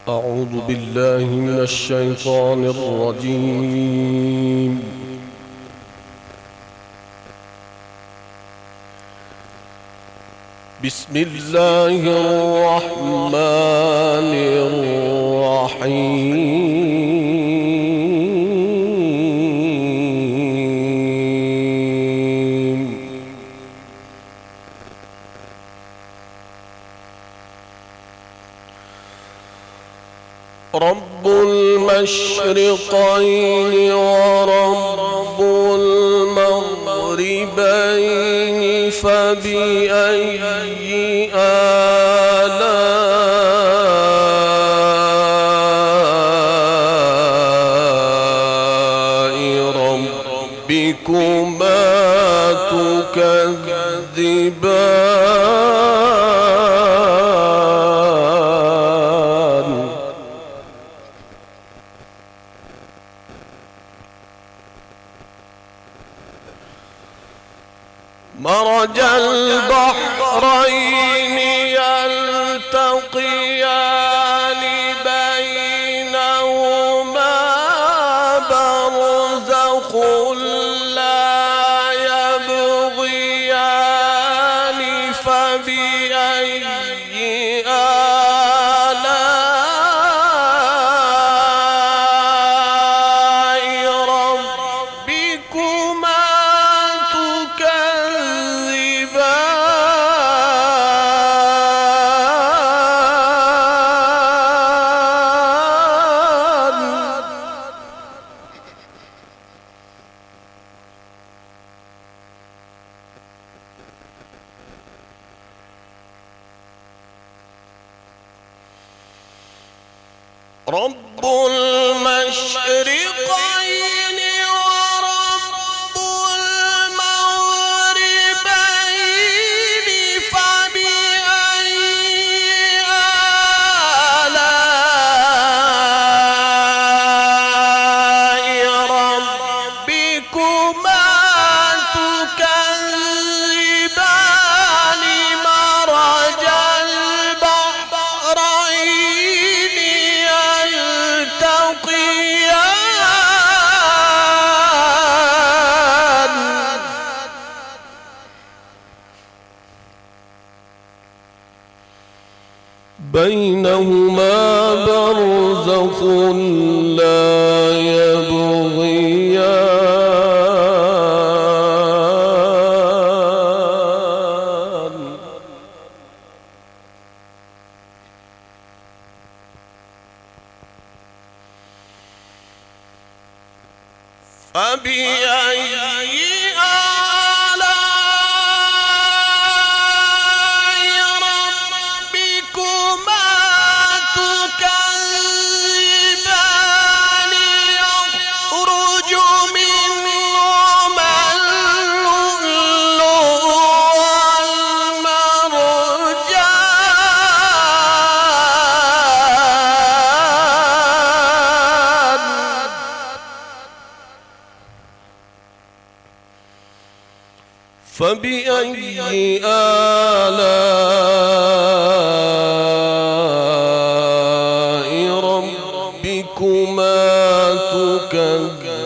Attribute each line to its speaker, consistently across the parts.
Speaker 1: أعوذ بالله من الشيطان الرجيم. بسم الله الرحمن الرحيم. رب المشرقين ورب المغربين فبأي آلاء ربكما تكذبان. مرج البحرين يلتقيان بينهما برزخ لا يبغيان فبأي آلاء ربكما رب المشرقين ورب المغربين فبأي آلاء ربكما تكذبان. مرج البحرين يلتقيان بينهما برزخ لا يبغيان فبأي آلاء ربكما تكذبان. يخرج منهما اللؤلؤ والمرجان فبأي آلاء ربكما تكذبان.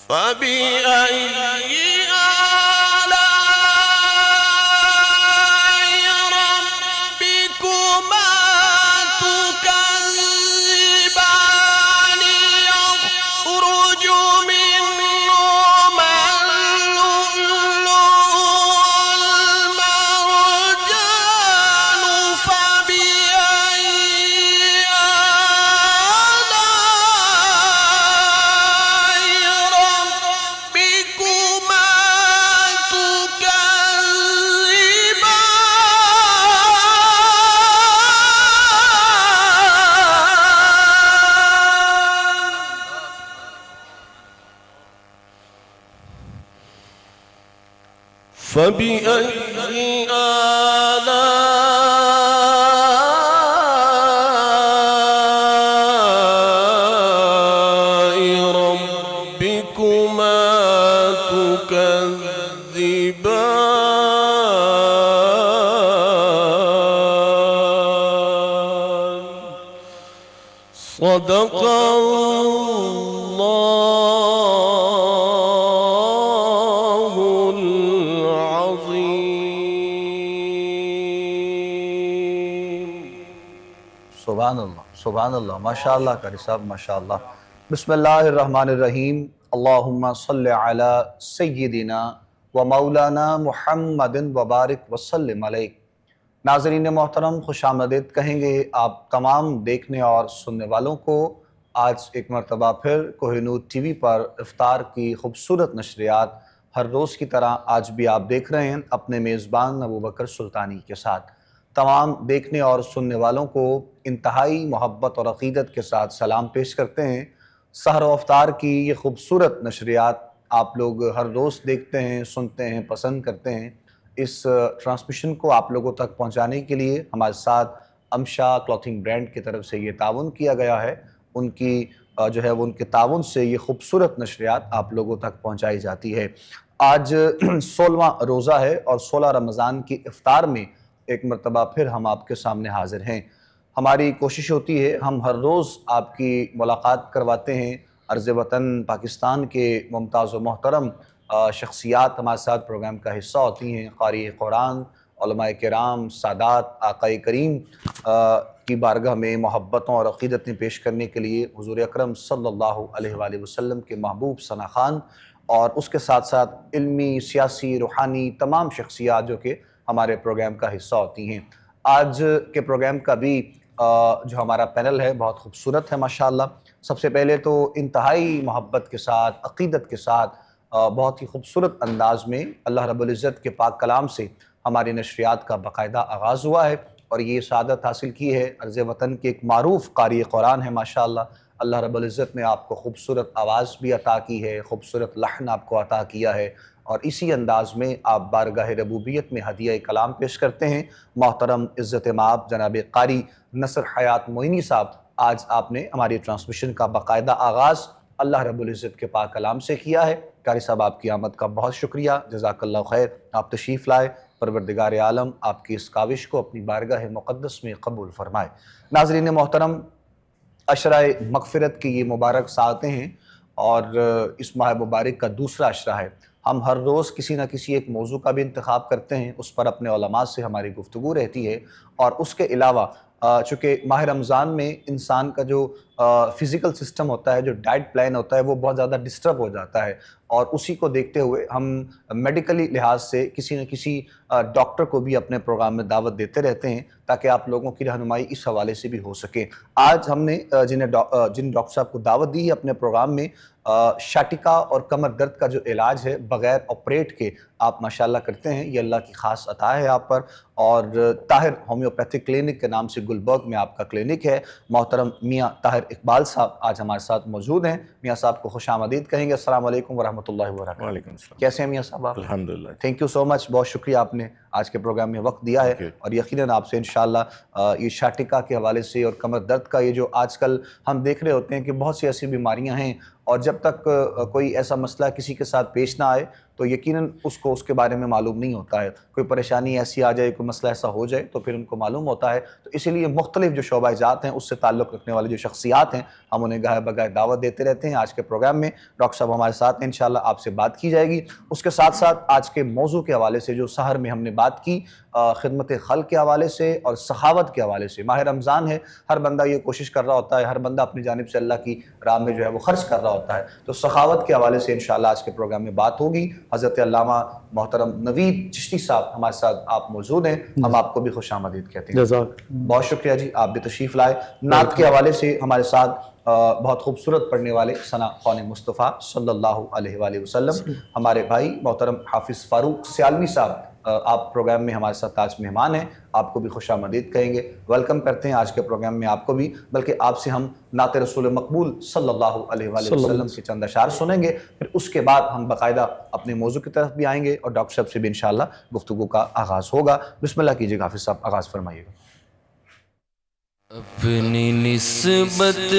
Speaker 1: فبأي آلاء ربكما تكذبان. يخرج منهما اللؤلؤ والمرجان فبأي فبأي آلاء ربكما تكذبان صدق الله العظيم.
Speaker 2: سبحان اللہ، سبحان اللہ، ماشاءاللہ قاری صاحب، ماشاءاللہ. بسم اللہ الرحمن الرحیم. اللہم صلی علی سیدنا و مولانا محمد وبارک وسلم علیہ. ناظرین محترم، خوش آمدید کہیں گے آپ تمام دیکھنے اور سننے والوں کو. آج ایک مرتبہ پھر کوہ نور ٹی وی پر افطار کی خوبصورت نشریات ہر روز کی طرح آج بھی آپ دیکھ رہے ہیں اپنے میزبان ابوبکر سلطانی کے ساتھ. تمام دیکھنے اور سننے والوں کو انتہائی محبت اور عقیدت کے ساتھ سلام پیش کرتے ہیں. سحر و افطار کی یہ خوبصورت نشریات آپ لوگ ہر روز دیکھتے ہیں، سنتے ہیں، پسند کرتے ہیں. اس ٹرانسمیشن کو آپ لوگوں تک پہنچانے کے لیے ہمارے ساتھ امشا کلاتھنگ برانڈ کی طرف سے یہ تعاون کیا گیا ہے. ان کی ان کے تعاون سے یہ خوبصورت نشریات آپ لوگوں تک پہنچائی جاتی ہے. آج 16واں روزہ ہے اور 16 رمضان کی افطار میں ایک مرتبہ پھر ہم آپ کے سامنے حاضر ہیں. ہماری کوشش ہوتی ہے ہم ہر روز آپ کی ملاقات کرواتے ہیں. عرض وطن پاکستان کے ممتاز و محترم شخصیات ہمارے ساتھ پروگرام کا حصہ ہوتی ہیں. قاری قرآن، علماء کرام، سادات، آقا کریم کی بارگاہ میں محبتوں اور عقیدتیں پیش کرنے کے لیے حضور اکرم صلی اللہ علیہ وآلہ وسلم کے محبوب ثنا خان اور اس کے ساتھ ساتھ علمی، سیاسی، روحانی تمام شخصیات جو کہ ہمارے پروگرام کا حصہ ہوتی ہیں. آج کے پروگرام کا بھی جو ہمارا پینل ہے بہت خوبصورت ہے ماشاءاللہ. سب سے پہلے تو انتہائی محبت کے ساتھ، عقیدت کے ساتھ، بہت ہی خوبصورت انداز میں اللہ رب العزت کے پاک کلام سے ہماری نشریات کا باقاعدہ آغاز ہوا ہے اور یہ سعادت حاصل کی ہے. عرض وطن کے ایک معروف قاری قرآن ہے ماشاءاللہ. اللہ رب العزت نے آپ کو خوبصورت آواز بھی عطا کی ہے، خوبصورت لحن آپ کو عطا کیا ہے اور اسی انداز میں آپ بارگاہ ربوبیت میں ہدیہ کلام پیش کرتے ہیں. محترم عزت مآب جناب قاری نصر حیات معینی صاحب، آج آپ نے ہماری ٹرانسمیشن کا باقاعدہ آغاز اللہ رب العزت کے پاک کلام سے کیا ہے. قاری صاحب آپ کی آمد کا بہت شکریہ، جزاک اللہ خیر. آپ تشریف لائے، پروردگار عالم آپ کی اس کاوش کو اپنی بارگاہ مقدس میں قبول فرمائے. ناظرین محترم، عشرہ مغفرت کی یہ مبارک ساعتیں ہیں اور اس ماہ مبارک کا دوسرا عشرہ ہے. ہم ہر روز کسی نہ کسی ایک موضوع کا بھی انتخاب کرتے ہیں، اس پر اپنے علماء سے ہماری گفتگو رہتی ہے اور اس کے علاوہ چونکہ ماہ رمضان میں انسان کا جو فزیکل سسٹم ہوتا ہے، جو ڈائٹ پلان ہوتا ہے، وہ بہت زیادہ ڈسٹرب ہو جاتا ہے اور اسی کو دیکھتے ہوئے ہم میڈیکلی لحاظ سے کسی نہ کسی ڈاکٹر کو بھی اپنے پروگرام میں دعوت دیتے رہتے ہیں تاکہ آپ لوگوں کی رہنمائی اس حوالے سے بھی ہو سکے. آج ہم نے جن ڈاکٹر صاحب کو دعوت دی ہے اپنے پروگرام میں، شاٹکا اور کمر درد کا جو علاج ہے بغیر آپریٹ کے آپ ماشاءاللہ کرتے ہیں، یہ اللہ کی خاص عطا ہے آپ پر. اور طاہر ہومیوپیتھک کلینک کے نام سے گلبرگ میں آپ کا کلینک ہے. محترم میاں طاہر اقبال صاحب آج ہمارے ساتھ موجود ہیں. میاں صاحب کو خوش آمدید کہیں گے. السلام علیکم ورحمۃ اللہ وبرکاتہ.
Speaker 3: وعلیکم السلام.
Speaker 2: کیسے ہیں میاں صاحب آپ؟
Speaker 3: الحمدللہ.
Speaker 2: تھینک یو سو مچ، بہت شکریہ آپ نے آج کے پروگرام میں وقت دیا ہے اور یقیناً آپ سے انشاءاللہ یہ شاٹکا کے حوالے سے اور کمر درد کا یہ جو آج کل ہم دیکھ رہے ہوتے ہیں کہ بہت سی ایسی بیماریاں ہیں اور جب تک کوئی ایسا مسئلہ کسی کے ساتھ پیش نہ آئے تو یقیناً اس کو اس کے بارے میں معلوم نہیں ہوتا ہے. کوئی پریشانی ایسی آ جائے، کوئی مسئلہ ایسا ہو جائے تو پھر ان کو معلوم ہوتا ہے. تو اسی لیے مختلف جو شعبہ جات ہیں اس سے تعلق رکھنے والے جو شخصیات ہیں ہم انہیں گاہے بگاہے دعوت دیتے رہتے ہیں. آج کے پروگرام میں ڈاکٹر صاحب ہمارے ساتھ ہیں، انشاءاللہ آپ سے بات کی جائے گی. اس کے ساتھ ساتھ آج کے موضوع کے حوالے سے جو سحر میں ہم نے بات کی، خدمت خلق کے حوالے سے اور سخاوت کے حوالے سے. ماہ رمضان ہے، ہر بندہ یہ کوشش کر رہا ہوتا ہے، ہر بندہ اپنی جانب سے اللہ کی راہ میں جو ہے وہ خرچ کر رہا ہوتا ہے. تو سخاوت کے حوالے سے انشاءاللہ آج کے پروگرام میں بات ہوگی. حضرت علامہ محترم نوید چشتی صاحب ہمارے ساتھ آپ موجود ہیں، ہم آپ کو بھی خوش آمدید کہتے ہیں. بہت شکریہ جی، آپ بھی تشریف لائے. نعت کے حوالے سے ہمارے ساتھ بہت خوبصورت پڑھنے والے ثنا خوان مصطفیٰ صلی اللہ علیہ وآلہ وسلم ہمارے بھائی محترم حافظ فاروق سیالوی صاحب آپ پروگرام میں ہمارے ساتھ آج مہمان ہیں. آپ کو بھی خوش آمدید کہیں گے، ویلکم کرتے ہیں آج کے پروگرام میں آپ کو بھی. بلکہ آپ سے ہم نعت رسول مقبول صلی اللہ علیہ وآلہ وسلم کے چند اشعار سنیں گے، پھر اس کے بعد ہم باقاعدہ اپنے موضوع کی طرف بھی آئیں گے اور ڈاکٹر صاحب سے بھی انشاءاللہ گفتگو کا آغاز ہوگا. بسم اللہ کیجیے حافظ صاحب، آغاز فرمائیے گا.
Speaker 1: اپنی نسبت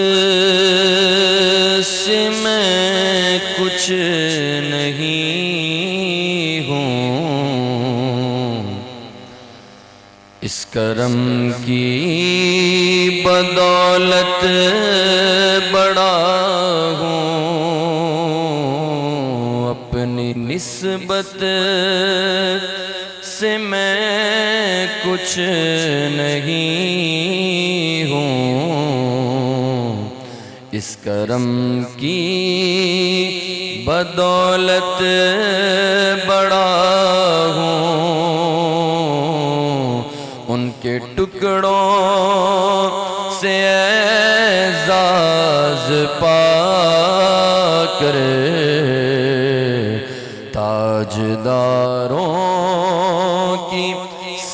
Speaker 1: سے میں کچھ نہیں ہوں، اس کرم کی بدولت بڑا ہوں۔ اپنی نسبت سے میں کچھ نہیں ہوں، اس کرم کی بدولت بڑا ہوں۔ ان کے ٹکڑوں سے اعزاز پا کر تاجداروں کی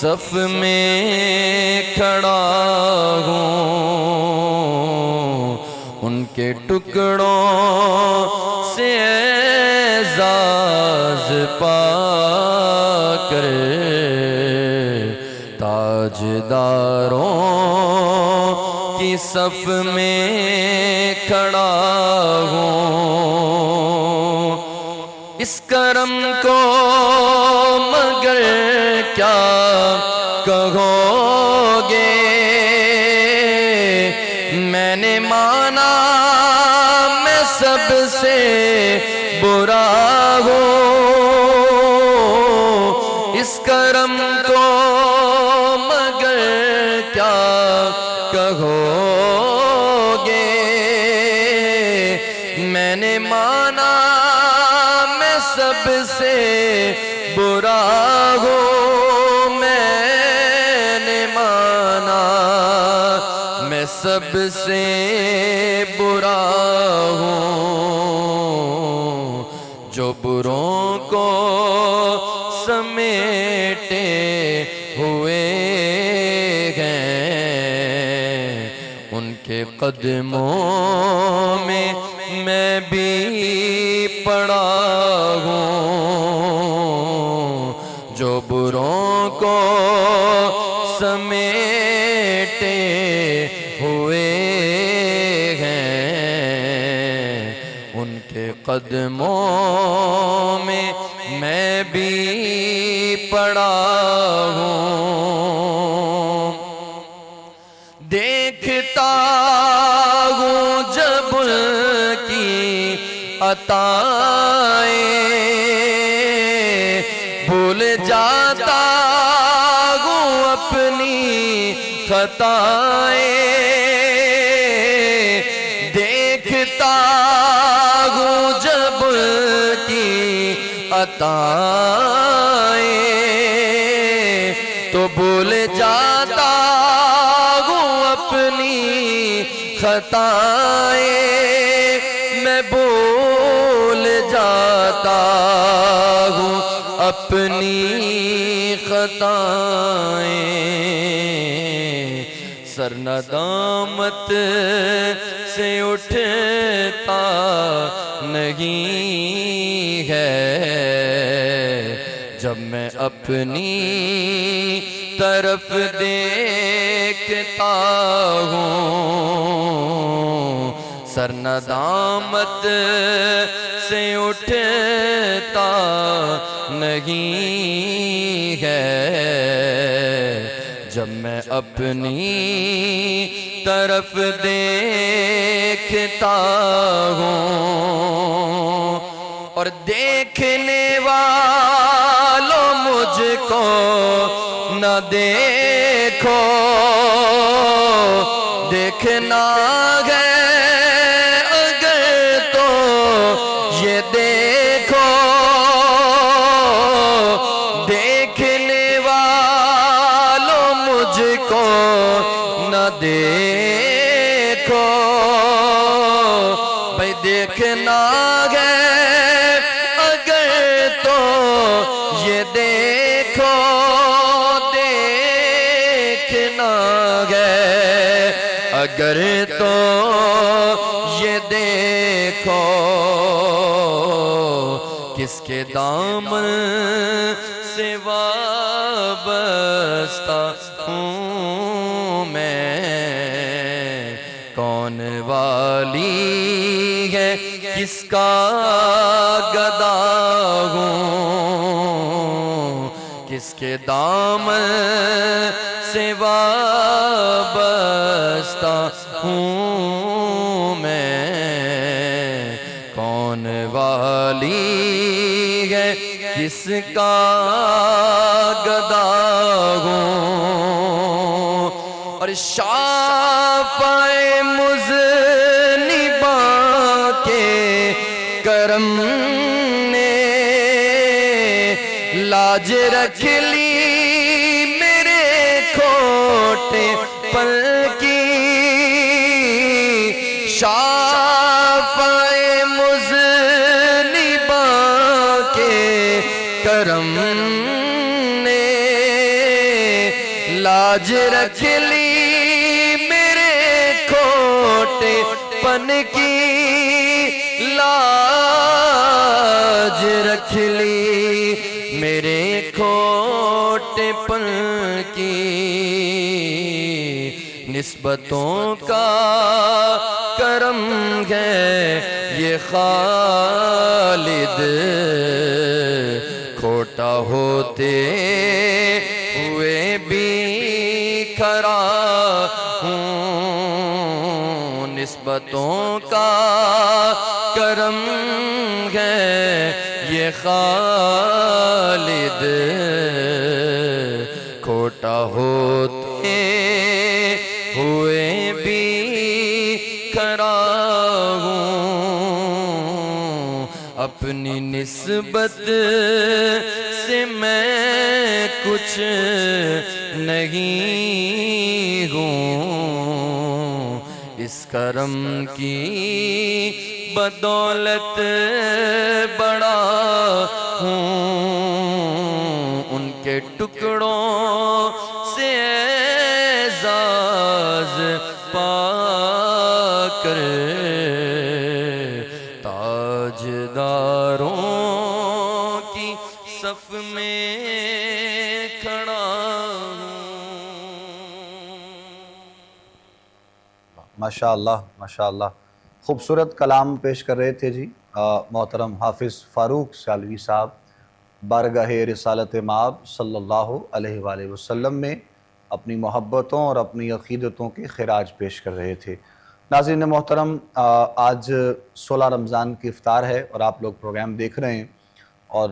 Speaker 1: صف میں کھڑا ہوں۔ ان کے ٹکڑوں سے اعزاز پا کر تاجداروں کی صف میں کھڑا ہوں۔ اس کرم کو مگر کیا کہو گے، میں نے مانا میں سب سے برا ہوں۔ اس کرم کو مگر کیا کہو گے، میں نے مانا میں سب سے برا ہوں۔ میں نے مانا میں سب سے برا ہوں۔ جو بروں کو سمیٹے ہوئے ہیں، ان کے قدموں میں میں بھی پڑا ہوں۔ جو بروں کو سمیٹے ہوئے ہیں، ان کے قدموں میں میں بھی پڑا ہوں۔ دیکھتا ہوں جب ان کی عطائیں، بھول جاتا ہوں اپنی خطائیں۔ دیکھتا ہوں جب ان کی عطائیں، تو بھول جاتا ہوں اپنی خطائیں۔ میں بھول جاتا ہوں اپنی خطائیں۔ سر ندامت سے اٹھتا نہیں ہے، جب میں اپنی طرف دیکھتا ہوں۔ سر ندامت سے اٹھتا نہیں ہے، جب میں اپنی طرف دیکھتا ہوں۔ اور دیکھنے والوں مجھ کو نہ دیکھو، دیکھنا ہے اگر تو یہ دیکھو۔ دیکھنے والوں مجھ کو نہ دیکھو، بھئی دیکھنا ہے اگر تو یہ دیکھو۔ دیکھنا ہے اگر تو یہ دیکھو، کس کے دامن سے وابستہ ہوں میں، کس کا گدا ہوں، کس کے دامن سے وابستہ ہوں میں، کون والی ہے کس کا گدا ہوں، اور شافع مذنباں کے کرم نے لاج رکھ لی میرے کھوٹے پل کی، شافع مذنباں کے کرم نے لاج رکھ لی میرے کھوٹے پن کی، لاج رکھ لی میرے کھوٹے پن کی، نسبتوں کا کرم ہے یہ خالد، کھوٹا ہوتے ہوئے بھی کھڑا ہوں، نسبتوں کا کرم ہے یہ خالد، کھوٹا ہوتے ہوئے بھی کھڑا ہوں، اپنی نسبت سے میں کچھ نہیں ہوں، اس کرم کی بدولت بڑا ہوں، ان کے ٹکڑوں سے اعزاز پا کر تاجداروں کی صف میں کھڑا ہوں۔
Speaker 2: ماشاءاللہ ماشاءاللہ، خوبصورت کلام پیش کر رہے تھے جی محترم حافظ فاروق سیالوی صاحب، بارگاہ رسالت مآب صلی اللہ علیہ وآلہ وسلم میں اپنی محبتوں اور اپنی عقیدتوں کے خراج پیش کر رہے تھے۔ ناظرین محترم، آج 16 رمضان کی افطار ہے اور آپ لوگ پروگرام دیکھ رہے ہیں، اور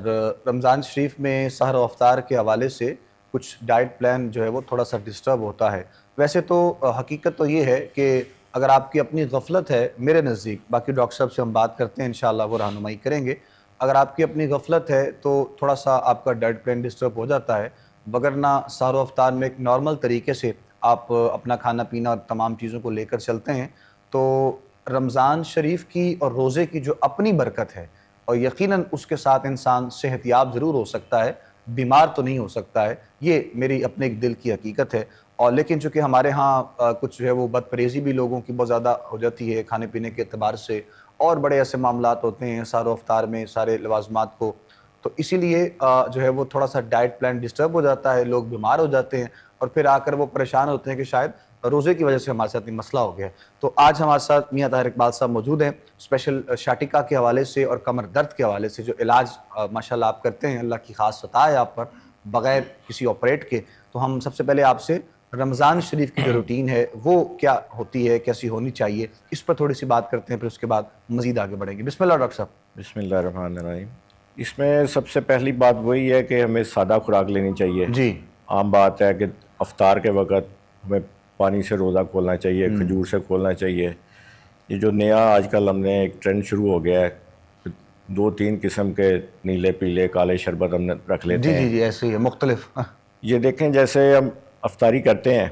Speaker 2: رمضان شریف میں سحر و افطار کے حوالے سے کچھ ڈائٹ پلان جو ہے وہ تھوڑا سا ڈسٹرب ہوتا ہے۔ ویسے تو حقیقت تو یہ ہے کہ اگر آپ کی اپنی غفلت ہے، میرے نزدیک، باقی ڈاکٹر صاحب سے ہم بات کرتے ہیں انشاءاللہ وہ رہنمائی کریں گے، اگر آپ کی اپنی غفلت ہے تو تھوڑا سا آپ کا ڈائٹ پلان ڈسٹرب ہو جاتا ہے، وگرنہ سحر و افطار میں ایک نارمل طریقے سے آپ اپنا کھانا پینا اور تمام چیزوں کو لے کر چلتے ہیں تو رمضان شریف کی اور روزے کی جو اپنی برکت ہے، اور یقیناً اس کے ساتھ انسان صحت یاب ضرور ہو سکتا ہے، بیمار تو نہیں ہو سکتا ہے، یہ میری اپنے ایک دل کی حقیقت ہے۔ اور لیکن چونکہ ہمارے ہاں کچھ جو ہے وہ بد پریزی بھی لوگوں کی بہت زیادہ ہو جاتی ہے کھانے پینے کے اعتبار سے، اور بڑے ایسے معاملات ہوتے ہیں سحر و افطار میں سارے لوازمات کو، تو اسی لیے جو ہے وہ تھوڑا سا ڈائٹ پلان ڈسٹرب ہو جاتا ہے، لوگ بیمار ہو جاتے ہیں اور پھر آ کر وہ پریشان ہوتے ہیں کہ شاید روزے کی وجہ سے ہمارے ساتھ یہ مسئلہ ہو گیا ہے۔ تو آج ہمارے ساتھ میاں طاہر اقبال صاحب موجود ہیں، اسپیشل شاٹکا کے حوالے سے اور کمر درد کے حوالے سے جو علاج ماشاءاللہ آپ کرتے ہیں، اللہ کی خاص عطا ہے آپ پر بغیر کسی آپریٹ کے۔ تو ہم سب سے پہلے آپ سے رمضان شریف کی جو روٹین ہے وہ کیا ہوتی ہے، کیسی ہونی چاہیے، اس پر تھوڑی سی بات کرتے ہیں، پھر اس کے بعد مزید آگے بڑھیں گے۔ بسم اللہ ڈاکٹر صاحب۔
Speaker 3: بسم اللہ الرحمن الرحیم۔ اس میں سب سے پہلی بات وہی ہے کہ ہمیں سادہ خوراک لینی چاہیے۔
Speaker 2: جی،
Speaker 3: عام بات ہے کہ افطار کے وقت ہمیں پانی سے روزہ کھولنا چاہیے، کھجور سے کھولنا چاہیے۔ یہ جو نیا آج کل ہم نے ایک ٹرینڈ شروع ہو گیا ہے، 2-3 قسم کے نیلے پیلے کالے شربت ہم نے رکھ لیتے
Speaker 2: جی
Speaker 3: ہیں۔
Speaker 2: جی جی ایسے ہی ہے، مختلف۔
Speaker 3: یہ دیکھیں جیسے ہم افطاری کرتے ہیں،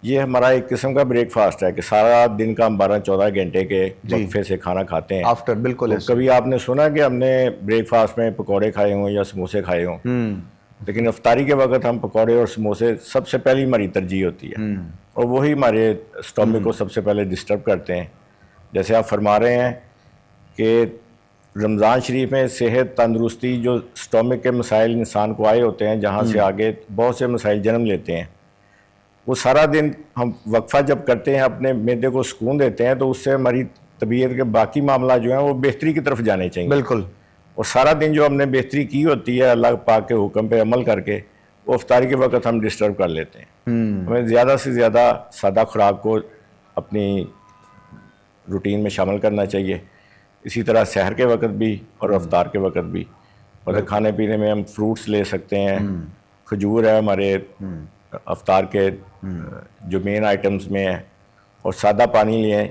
Speaker 3: یہ ہمارا ایک قسم کا بریک فاسٹ ہے کہ سارا دن کا ہم 12-14 گھنٹے کے وقفے سے کھانا کھاتے ہیں۔
Speaker 2: آفٹر بالکل ایسے۔
Speaker 3: کبھی آپ نے سنا کہ ہم نے بریک فاسٹ میں پکوڑے کھائے ہوں یا سموسے کھائے ہوں، لیکن افطاری کے وقت ہم پکوڑے اور سموسے سب سے پہلی ہماری ترجیح ہوتی ہے، اور وہی ہمارے اسٹومک کو سب سے پہلے ڈسٹرب کرتے ہیں۔ جیسے آپ فرما رہے ہیں کہ رمضان شریف میں صحت تندرستی جو اسٹومک کے مسائل انسان کو آئے ہوتے ہیں، جہاں سے آگے بہت سے مسائل جنم لیتے ہیں، وہ سارا دن ہم وقفہ جب کرتے ہیں اپنے معدے کو سکون دیتے ہیں تو اس سے ہماری طبیعت کے باقی معاملات جو ہیں وہ بہتری کی طرف جانے چاہیے.
Speaker 2: بالکل.
Speaker 3: اور سارا دن جو ہم نے بہتری کی ہوتی ہے اللہ پاک کے حکم پہ عمل کر کے, وہ افطاری کے وقت ہم ڈسٹرب کر لیتے ہیں. ہمیں زیادہ سے زیادہ سادہ خوراک کو اپنی روٹین میں شامل کرنا چاہیے. اسی طرح سحر کے وقت بھی اور افطار کے وقت بھی. اور کھانے پینے میں ہم فروٹس لے سکتے ہیں, کھجور ہے ہمارے افطار کے جو مین آئٹمس میں ہیں, اور سادہ پانی لیں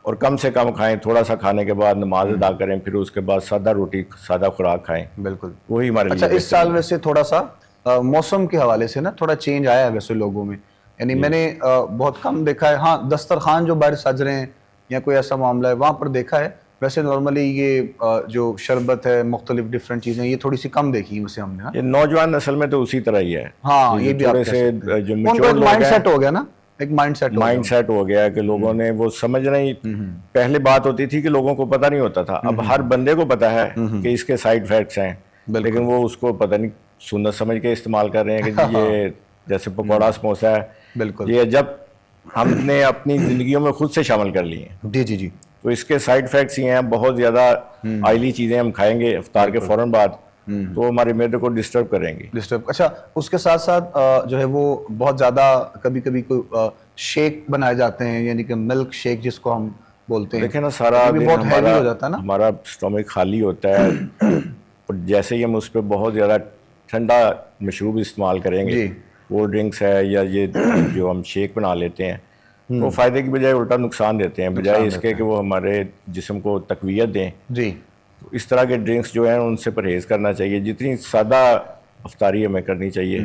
Speaker 3: اور کم سے کم کھائیں. تھوڑا سا کھانے کے بعد نماز ادا کریں, پھر اس کے بعد سادہ روٹی سادہ خوراک کھائیں.
Speaker 2: بالکل.
Speaker 3: وہی ہمارے لیے.
Speaker 2: اچھا, اس سال ویسے تھوڑا سا موسم کے حوالے سے نا تھوڑا چینج آیا ہے ویسے لوگوں میں, یعنی میں نے بہت کم دیکھا ہے. ہاں, دسترخوان جو باہر سج رہے ہیں یا کوئی ایسا معاملہ ہے وہاں پر دیکھا ہے. ویسے نارملی یہ جو شربت ہے, مختلف ڈفرینٹ چیزیں, یہ تھوڑی سی کم دیکھی ہیں اسے ہم نے.
Speaker 3: یہ نوجوان نسل میں تو اسی طرح ہی ہے.
Speaker 2: ہاں, یہ بھی
Speaker 3: تھوڑے سے جو میچور لوگ
Speaker 2: مائنڈ سیٹ ہو گیا نا, ایک مائنڈ
Speaker 3: سیٹ ہو گیا کہ لوگوں نے وہ سمجھ نہیں. پہلے بات ہوتی تھی کہ لوگوں کو پتہ نہیں ہوتا تھا, اب ہر بندے کو پتہ ہے کہ اس کے سائیڈ افیکٹس ہیں, لیکن وہ اس کو پتہ نہیں سنت سمجھ کے استعمال کر رہے ہیں کہ یہ جیسے پکوڑا سموسہ ہے.
Speaker 2: بالکل.
Speaker 3: یہ جب ہم نے اپنی زندگیوں میں خود سے شامل کر لی ہیں.
Speaker 2: جی جی جی.
Speaker 3: تو اس کے سائیڈ افیکٹس یہ ہیں, بہت زیادہ آئلی چیزیں ہم کھائیں گے افطار کے فوراً بعد تو ہمارے معدے کو ڈسٹرب کریں گی.
Speaker 2: اچھا, اس کے ساتھ ساتھ جو ہے وہ بہت زیادہ کبھی کبھی کوئی شیک بنائے جاتے ہیں, یعنی کہ ملک شیک جس کو ہم بولتے ہیں.
Speaker 3: دیکھیں نا, سارا دن ہمارا اسٹومک خالی ہوتا ہے, اور جیسے ہی ہم اس پہ بہت زیادہ ٹھنڈا مشروب استعمال کریں گے, کولڈ ڈرنکس ہے یا یہ جو ہم شیک بنا لیتے ہیں, وہ فائدے کی بجائے الٹا نقصان دیتے ہیں, بجائے اس کے کہ وہ ہمارے جسم کو تقویت دیں.
Speaker 2: جی.
Speaker 3: اس طرح کے ڈرنکس جو ہیں ان سے پرہیز کرنا چاہیے. جتنی سادہ افطاری ہمیں کرنی چاہیے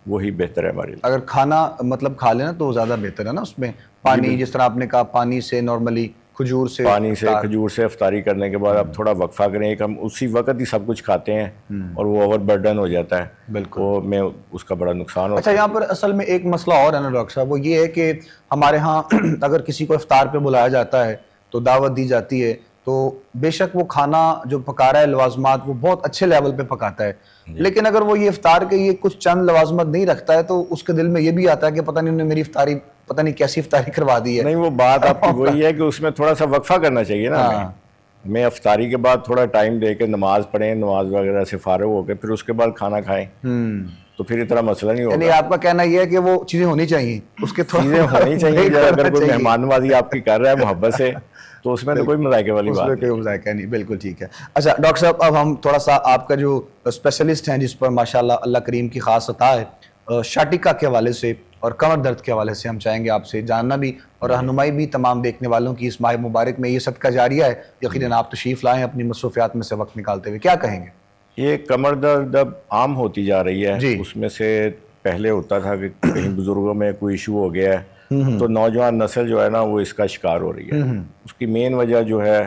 Speaker 3: وہی بہتر ہے ہمارے لیے.
Speaker 2: اگر کھانا مطلب کھا لینا تو زیادہ بہتر ہے نا. اس میں پانی, جس طرح آپ نے کہا, پانی سے نارملی کھجور سے
Speaker 3: افطاری کرنے کے بعد آپ تھوڑا وقفہ کریں. کہ ہم اسی وقت ہی سب کچھ کھاتے ہیں اور وہ اوور برڈن ہو جاتا ہے.
Speaker 2: بالکل.
Speaker 3: وہ میں اس کا بڑا نقصان ہوتا ہے.
Speaker 2: اچھا, یہاں پر اصل میں ایک مسئلہ اور ہے نا ڈاکٹر صاحب, وہ یہ ہے کہ ہمارے ہاں اگر کسی کو افطار پہ بلایا جاتا ہے تو دعوت دی جاتی ہے, تو بے شک وہ کھانا جو پکا رہا ہے لوازمات وہ بہت اچھے لیول پہ پکاتا ہے, لیکن اگر وہ یہ افطار کے یہ کچھ چند لوازمات نہیں رکھتا ہے تو اس کے دل میں یہ بھی آتا ہے کہ پتہ نہیں انہوں نے میری افطاری پتہ نہیں کیسی افطاری کروا دی ہے.
Speaker 3: نہیں, وہ بات آپ کی وہی ہے کہ اس میں تھوڑا سا وقفہ کرنا چاہیے نا. ہمیں افطاری کے بعد تھوڑا ٹائم دے کے نماز پڑھیں, نماز وغیرہ سے فارغ ہو کے پھر اس کے بعد کھانا کھائیں, تو پھر اتنا مسئلہ نہیں ہوگا.
Speaker 2: یعنی آپ کا کہنا یہ ہے کہ وہ چیزیں ہونی چاہیے, اس کے
Speaker 3: چیزیں ہونی چاہیے. اگر کوئی مہمان نوازی آپ کی کر رہا ہے محبت سے تو اس میں تو کوئی مذائقے والی بات نہیں.
Speaker 2: کوئی مذائقہ نہیں. بالکل ٹھیک ہے. اچھا ڈاکٹر صاحب, اب ہم تھوڑا سا آپ کا جو اسپیشلسٹ ہیں جس پر ماشاءاللہ اللہ کریم کی خاص عطا ہے, شاٹکا کے حوالے سے اور کمر درد کے حوالے سے ہم چاہیں گے آپ سے جاننا بھی اور رہنمائی بھی تمام دیکھنے والوں کی اس ماہ مبارک میں. یہ صدقہ جاریہ ہے, یقیناً آپ تشریف لائیں اپنی مصروفیات میں سے وقت نکالتے ہوئے. کیا کہیں گے؟
Speaker 3: یہ کمر درد اب عام ہوتی جا رہی ہے. اس میں سے پہلے ہوتا تھا کہ کہیں بزرگوں میں کوئی ایشو ہو گیا ہے تو نوجوان نسل جو ہے نا وہ اس کا شکار ہو رہی ہے. اس کی مین وجہ جو ہے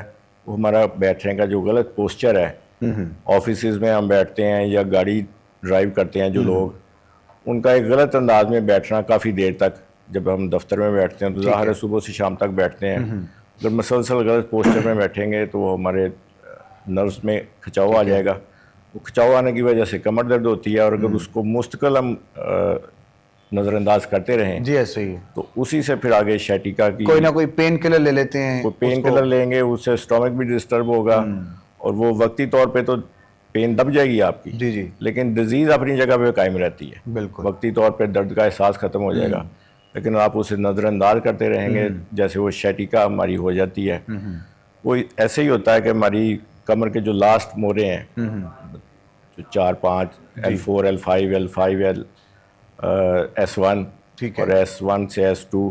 Speaker 3: وہ ہمارا بیٹھنے کا جو غلط پوسچر ہے. آفیسز میں ہم بیٹھتے ہیں یا گاڑی ڈرائیو کرتے ہیں جو لوگ, ان کا ایک غلط انداز میں بیٹھنا کافی دیر تک. جب ہم دفتر میں بیٹھتے ہیں تو ظاہر ہے صبح سے شام تک بیٹھتے ہیں, اگر مسلسل غلط پوسچر میں بیٹھیں گے تو وہ ہمارے نروز میں کھچاؤ آ جائے گا. وہ کھچاؤ آنے کی وجہ سے کمر درد ہوتی ہے, اور اگر اس کو مستقل ہم نظر انداز کرتے رہیں
Speaker 2: جی ایسے ہی
Speaker 3: تو اسی سے پھر آگے شیٹیکا کی
Speaker 2: کوئی نہ کوئی پین کلر لے لیتے ہیں.
Speaker 3: کوئی پین کلر لیں گے, اس سے اسٹومک بھی ڈسٹرب ہوگا اور وہ وقتی طور پہ تو پین دب جائے گی آپ کی,
Speaker 2: جی جی,
Speaker 3: لیکن ڈیزیز اپنی جگہ پہ قائم رہتی ہے.
Speaker 2: بالکل.
Speaker 3: وقتی طور پہ درد کا احساس ختم ہو جائے گا, لیکن آپ اسے نظر انداز کرتے رہیں گے جیسے وہ شیٹیکا ہماری ہو جاتی ہے. وہ ایسے ہی ہوتا ہے کہ ہماری کمر کے جو لاسٹ مورے ہیں جو 4-5 L4 L5 L5 S1 اور S1 سے S2,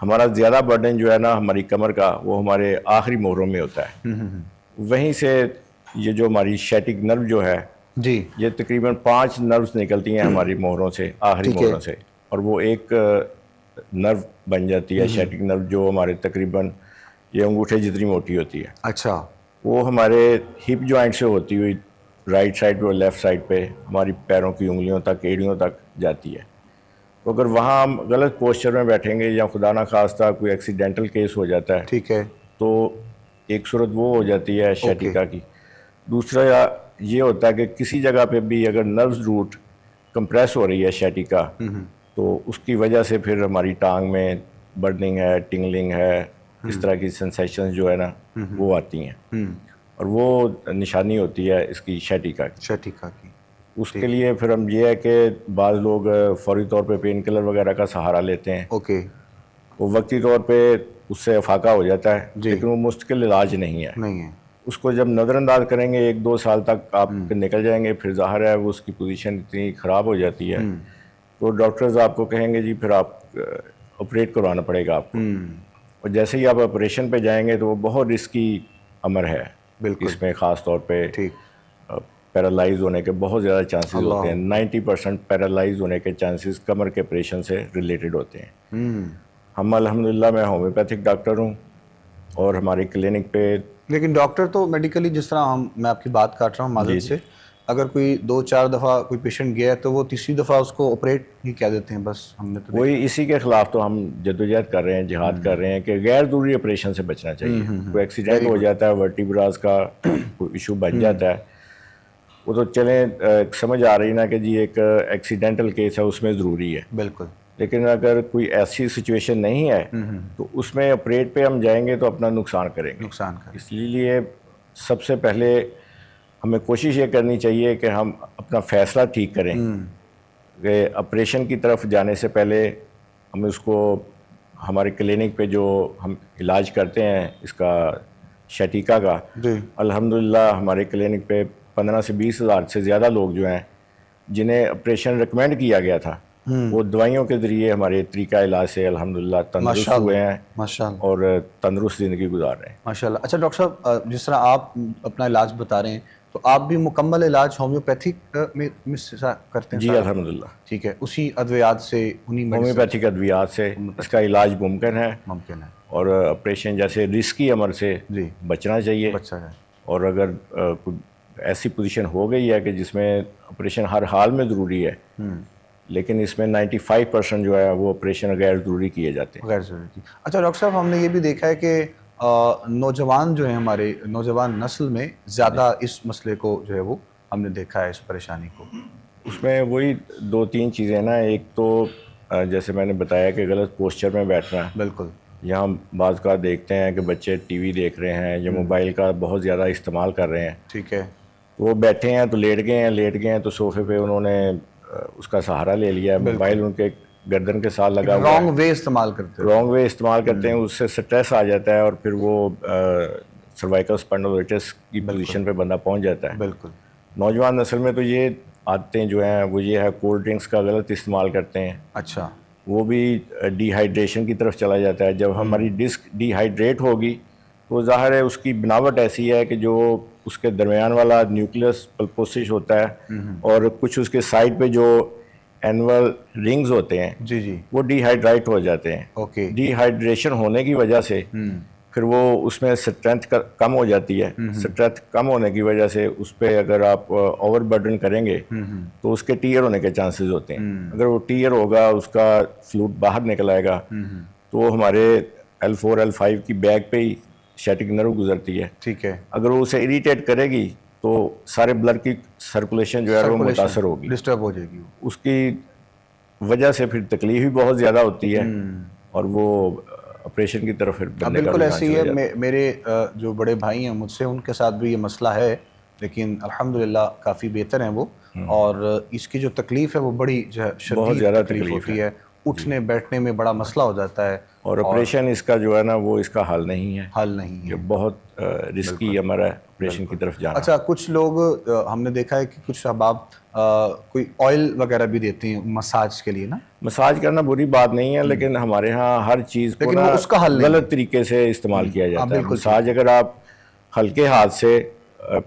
Speaker 3: ہمارا زیادہ برڈن جو ہے نا ہماری کمر کا وہ ہمارے آخری موروں میں ہوتا ہے. وہیں سے یہ جو ہماری شیٹک نرو جو ہے
Speaker 2: جی,
Speaker 3: یہ تقریباً 5 نروز نکلتی ہیں ہماری مہروں سے, آخری مہروں سے, اور وہ ایک نرو بن جاتی ہے شیٹک نرو جو ہمارے تقریباً یہ انگوٹھے جتنی موٹی ہوتی ہے.
Speaker 2: اچھا,
Speaker 3: وہ ہمارے ہپ جوائنٹ سے ہوتی ہوئی رائٹ سائڈ پہ اور لیفٹ سائڈ پہ ہماری پیروں کی انگلیوں تک, ایڑیوں تک جاتی ہے. تو اگر وہاں ہم غلط پوسچر میں بیٹھیں گے یا خدا نخواستہ کوئی ایکسیڈنٹل کیس ہو جاتا ہے,
Speaker 2: ٹھیک ہے,
Speaker 3: تو ایک صورت وہ ہو جاتی ہے شیٹیکا کی. دوسرا یہ ہوتا ہے کہ کسی جگہ پہ بھی اگر نروز روٹ کمپریس ہو رہی ہے شیٹیکا, تو اس کی وجہ سے پھر ہماری ٹانگ میں برننگ ہے, ٹنگلنگ ہے, اس طرح کی سینسیشنز جو ہے نا وہ آتی ہیں، اور وہ نشانی ہوتی ہے اس کی شیٹیکا کی۔
Speaker 2: شیٹیکا کی۔
Speaker 3: اس کے لیے پھر ہم یہ ہے کہ بعض لوگ فوری طور پہ پین کلر وغیرہ کا سہارا لیتے ہیں،
Speaker 2: اوکے،
Speaker 3: وہ وقتی طور پہ اس سے افاقہ ہو جاتا ہے، لیکن وہ مستقل علاج نہیں ہے۔
Speaker 2: نہیں ہے۔
Speaker 3: اس کو جب نظر انداز کریں گے 1-2 سال تک آپ نکل جائیں گے، پھر ظاہر ہے وہ اس کی پوزیشن اتنی خراب ہو جاتی ہے تو ڈاکٹرز آپ کو کہیں گے جی پھر آپ آپریٹ کروانا پڑے گا آپ کو، اور جیسے ہی آپ آپریشن پہ جائیں گے تو وہ بہت رسکی امر ہے۔
Speaker 2: بالکل،
Speaker 3: اس میں خاص طور پہ
Speaker 2: ٹھیک،
Speaker 3: پیرالائز ہونے کے بہت زیادہ چانسز ہوتے ہیں، 90% پیرالائز ہونے کے چانسز کمر کے آپریشن سے ریلیٹڈ ہوتے ہیں۔ ہم الحمدللہ میں ہومیوپیتھک ڈاکٹر ہوں، اور ہمارے کلینک پہ
Speaker 2: لیکن ڈاکٹر تو میڈیکلی جس طرح میں آپ کی بات کاٹ رہا ہوں معذرت سے، اگر کوئی 2-4 دفعہ کوئی پیشنٹ گیا ہے تو وہ تیسری دفعہ اس کو آپریٹ ہی کہہ دیتے ہیں، بس ہم نے تو
Speaker 3: وہی اسی کے خلاف تو ہم جدوجہد کر رہے ہیں، جہاد کر رہے ہیں کہ غیر ضروری آپریشن سے بچنا چاہیے۔ کوئی ایکسیڈنٹ ہو جاتا ہے، ورٹیبراز کا کوئی ایشو بن جاتا ہے، وہ تو چلیں سمجھ آ رہی نا کہ جی ایک ایکسیڈنٹل کیس ہے، اس میں ضروری ہے،
Speaker 2: بالکل،
Speaker 3: لیکن اگر کوئی ایسی سچویشن نہیں ہے تو اس میں آپریٹ پہ ہم جائیں گے تو اپنا نقصان کریں گے۔
Speaker 2: نقصان کا۔
Speaker 3: اس لیے سب سے پہلے ہمیں کوشش یہ کرنی چاہیے کہ ہم اپنا فیصلہ ٹھیک کریں کہ آپریشن کی طرف جانے سے پہلے ہم اس کو ہمارے کلینک پہ جو ہم علاج کرتے ہیں اس کا شیٹیکا کا،
Speaker 2: جی،
Speaker 3: الحمدللہ ہمارے کلینک پہ 15 سے 20 ہزار سے زیادہ لوگ جو ہیں جنہیں آپریشن ریکمینڈ کیا گیا تھا، وہ دوائیوں کے ذریعے ہمارے طریقہ علاج سے الحمدللہ تندرست ہوئے ہیں
Speaker 2: ماشاءاللہ،
Speaker 3: اور تندرست زندگی گزار رہے ہیں۔
Speaker 2: ماشاءاللہ۔ اچھا ڈاکٹر صاحب، جس طرح آپ اپنا علاج بتا رہے ہیں تو آپ بھی مکمل علاج ہومیوپیتھک میں کرتے ہیں؟
Speaker 3: جی الحمدللہ،
Speaker 2: ٹھیک ہے، اسی ادویات سے، انہی
Speaker 3: ہومیوپیتھک ادویات سے اس کا علاج ممکن ہے،
Speaker 2: ممکن ہے،
Speaker 3: اور آپریشن جیسے رسکی امر سے
Speaker 2: جی،
Speaker 3: بچنا چاہیے،
Speaker 2: بچا ہے،
Speaker 3: اور اگر کوئی ایسی پوزیشن ہو گئی ہے کہ جس میں آپریشن ہر حال میں ضروری ہے، لیکن اس میں 95% جو ہے وہ آپریشن غیر ضروری کیے جاتے ہیں۔
Speaker 2: غیر ضروری۔ اچھا ڈاکٹر صاحب، ہم نے یہ بھی دیکھا ہے کہ نوجوان جو ہیں، ہمارے نوجوان نسل میں زیادہ اس مسئلے کو جو ہے وہ ہم نے دیکھا ہے، اس پریشانی کو۔
Speaker 3: اس میں وہی 2-3 چیزیں نا، ایک تو جیسے میں نے بتایا کہ غلط پوسچر میں بیٹھنا ہے،
Speaker 2: بالکل،
Speaker 3: یہاں بعض کا دیکھتے ہیں کہ بچے ٹی وی دیکھ رہے ہیں یا موبائل کا بہت زیادہ استعمال کر رہے ہیں،
Speaker 2: ٹھیک ہے،
Speaker 3: وہ بیٹھے ہیں تو لیٹ گئے ہیں تو صوفے پہ انہوں نے اس کا سہارا لے لیا، موبائل ان کے گردن کے ساتھ لگا ہوا ہے،
Speaker 2: رانگ وے استعمال کرتے ہیں،
Speaker 3: رانگ وے استعمال کرتے ہیں، اس سے سٹریس آ جاتا ہے اور پھر وہ سروائکل اسپینڈولائٹس کی پوزیشن پہ بندہ پہنچ جاتا ہے۔
Speaker 2: بالکل،
Speaker 3: نوجوان نسل میں تو یہ عادتیں جو ہیں وہ یہ ہے، کولڈ ڈرنکس کا غلط استعمال کرتے ہیں،
Speaker 2: اچھا،
Speaker 3: وہ بھی ڈی ہائیڈریشن کی طرف چلا جاتا ہے۔ جب ہماری ڈسک ڈی ہائیڈریٹ ہوگی تو ظاہر ہے اس کی بناوٹ ایسی ہے کہ جو اس کے درمیان والا نیوکلیس پلپوسش ہوتا ہے اور کچھ اس کے سائڈ پہ جو اینول رنگز ہوتے ہیں
Speaker 2: جی جی،
Speaker 3: وہ ڈی ہائیڈریٹ ہو جاتے ہیں۔
Speaker 2: اوکے،
Speaker 3: ڈی ہائیڈریشن ہونے کی وجہ سے پھر وہ اس میں اسٹرینتھ کم ہو جاتی ہے، اسٹرینتھ کم ہونے کی وجہ سے اس پہ اگر آپ اوور برڈن کریں گے تو اس کے ٹیئر ہونے کے چانسز ہوتے ہیں۔ اگر وہ ٹیئر ہوگا، اس کا فلوئڈ باہر نکل آئے گا تو وہ ہمارے L4 L5 کی بیک پہ ہی شیٹک نرو گزرتی ہے،
Speaker 2: ٹھیک ہے،
Speaker 3: اگر وہ اسے اریٹیٹ کرے گی تو سارے بلڈ کی سرکولیشن جو ہے وہ متاثر ہوگی،
Speaker 2: ڈسٹرب ہو جائے گی،
Speaker 3: اس کی وجہ سے پھر تکلیف بھی بہت زیادہ ہوتی ہے اور وہ آپریشن کی طرف پھر بندے کا
Speaker 2: بالکل
Speaker 3: رجحان
Speaker 2: ایسی
Speaker 3: چلا
Speaker 2: ہے۔
Speaker 3: جاتا ہے۔
Speaker 2: میرے جو بڑے بھائی ہیں مجھ سے، ان کے ساتھ بھی یہ مسئلہ ہے، لیکن الحمدللہ کافی بہتر ہیں وہ، اور اس کی جو تکلیف ہے وہ بڑی جو ہے
Speaker 3: بہت
Speaker 2: شدید
Speaker 3: زیادہ
Speaker 2: تکلیف ہوتی ہے، اٹھنے بیٹھنے میں بڑا مسئلہ ہو جاتا ہے،
Speaker 3: اور آپریشن اس کا جو ہے نا وہ اس کا حل نہیں ہے،
Speaker 2: حل نہیں ہے۔
Speaker 3: یہ بہت رسکی ہمارا آپریشن کی طرف جانا۔
Speaker 2: اچھا، کچھ لوگ ہم نے دیکھا ہے کہ کچھ احباب کوئی آئل وغیرہ بھی دیتے ہیں مساج کے لیے نا،
Speaker 3: مساج کرنا بری بات نہیں ہے، لیکن ہمارے ہاں ہر چیز کو
Speaker 2: لیکن
Speaker 3: نا
Speaker 2: وہ اس کا حل نہیں
Speaker 3: غلط طریقے سے استعمال کیا جاتا ہے۔
Speaker 2: بالکل
Speaker 3: مساج اگر آپ ہلکے ہاتھ سے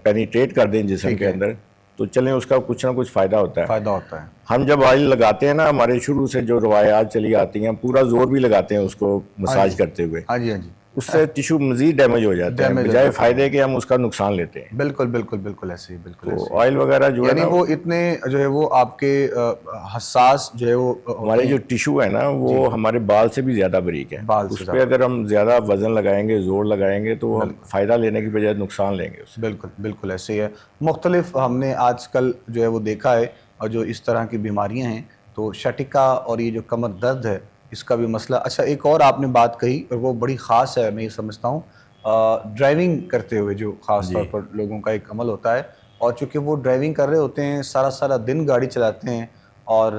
Speaker 3: پینیٹریٹ کر دیں جسم کے اندر تو چلیں اس کا کچھ نہ کچھ فائدہ ہوتا ہے۔
Speaker 2: فائدہ ہوتا ہے،
Speaker 3: ہم جب آئل لگاتے ہیں نا، ہمارے شروع سے جو روایات چلی آتی ہیں، پورا زور بھی لگاتے ہیں اس کو مساج کرتے ہوئے،
Speaker 2: ہاں جی، ہاں جی،
Speaker 3: اس سے ٹیشو مزید ڈیمیج ہو جاتا ہے، بجائے فائدے کے ہم اس کا نقصان لیتے ہیں۔
Speaker 2: بالکل بالکل بالکل ایسے ہی، بالکل ایسے
Speaker 3: تو آئل وغیرہ جو ہے
Speaker 2: یعنی
Speaker 3: نا،
Speaker 2: وہ اتنے جو ہے وہ آپ کے حساس جو ہے وہ
Speaker 3: ہمارے جو ٹیشو ہے نا وہ ہمارے بال سے بھی زیادہ باریک ہے،
Speaker 2: بال سے
Speaker 3: اس پہ اگر ہم زیادہ وزن لگائیں گے، زور لگائیں گے تو ہم فائدہ لینے کی بجائے نقصان لیں گے اس سے۔
Speaker 2: بالکل بالکل ایسے ہی ہے۔ مختلف ہم نے آج کل جو ہے وہ دیکھا ہے، اور جو اس طرح کی بیماریاں ہیں تو شٹکا اور یہ جو کمر درد ہے اس کا بھی مسئلہ. اچھا ایک اور آپ نے بات کہی اور وہ بڑی خاص ہے, میں یہ سمجھتا ہوں ڈرائیونگ کرتے ہوئے جو خاص طور پر لوگوں کا ایک عمل ہوتا ہے, اور چونکہ وہ ڈرائیونگ کر رہے ہوتے ہیں, سارا دن گاڑی چلاتے ہیں اور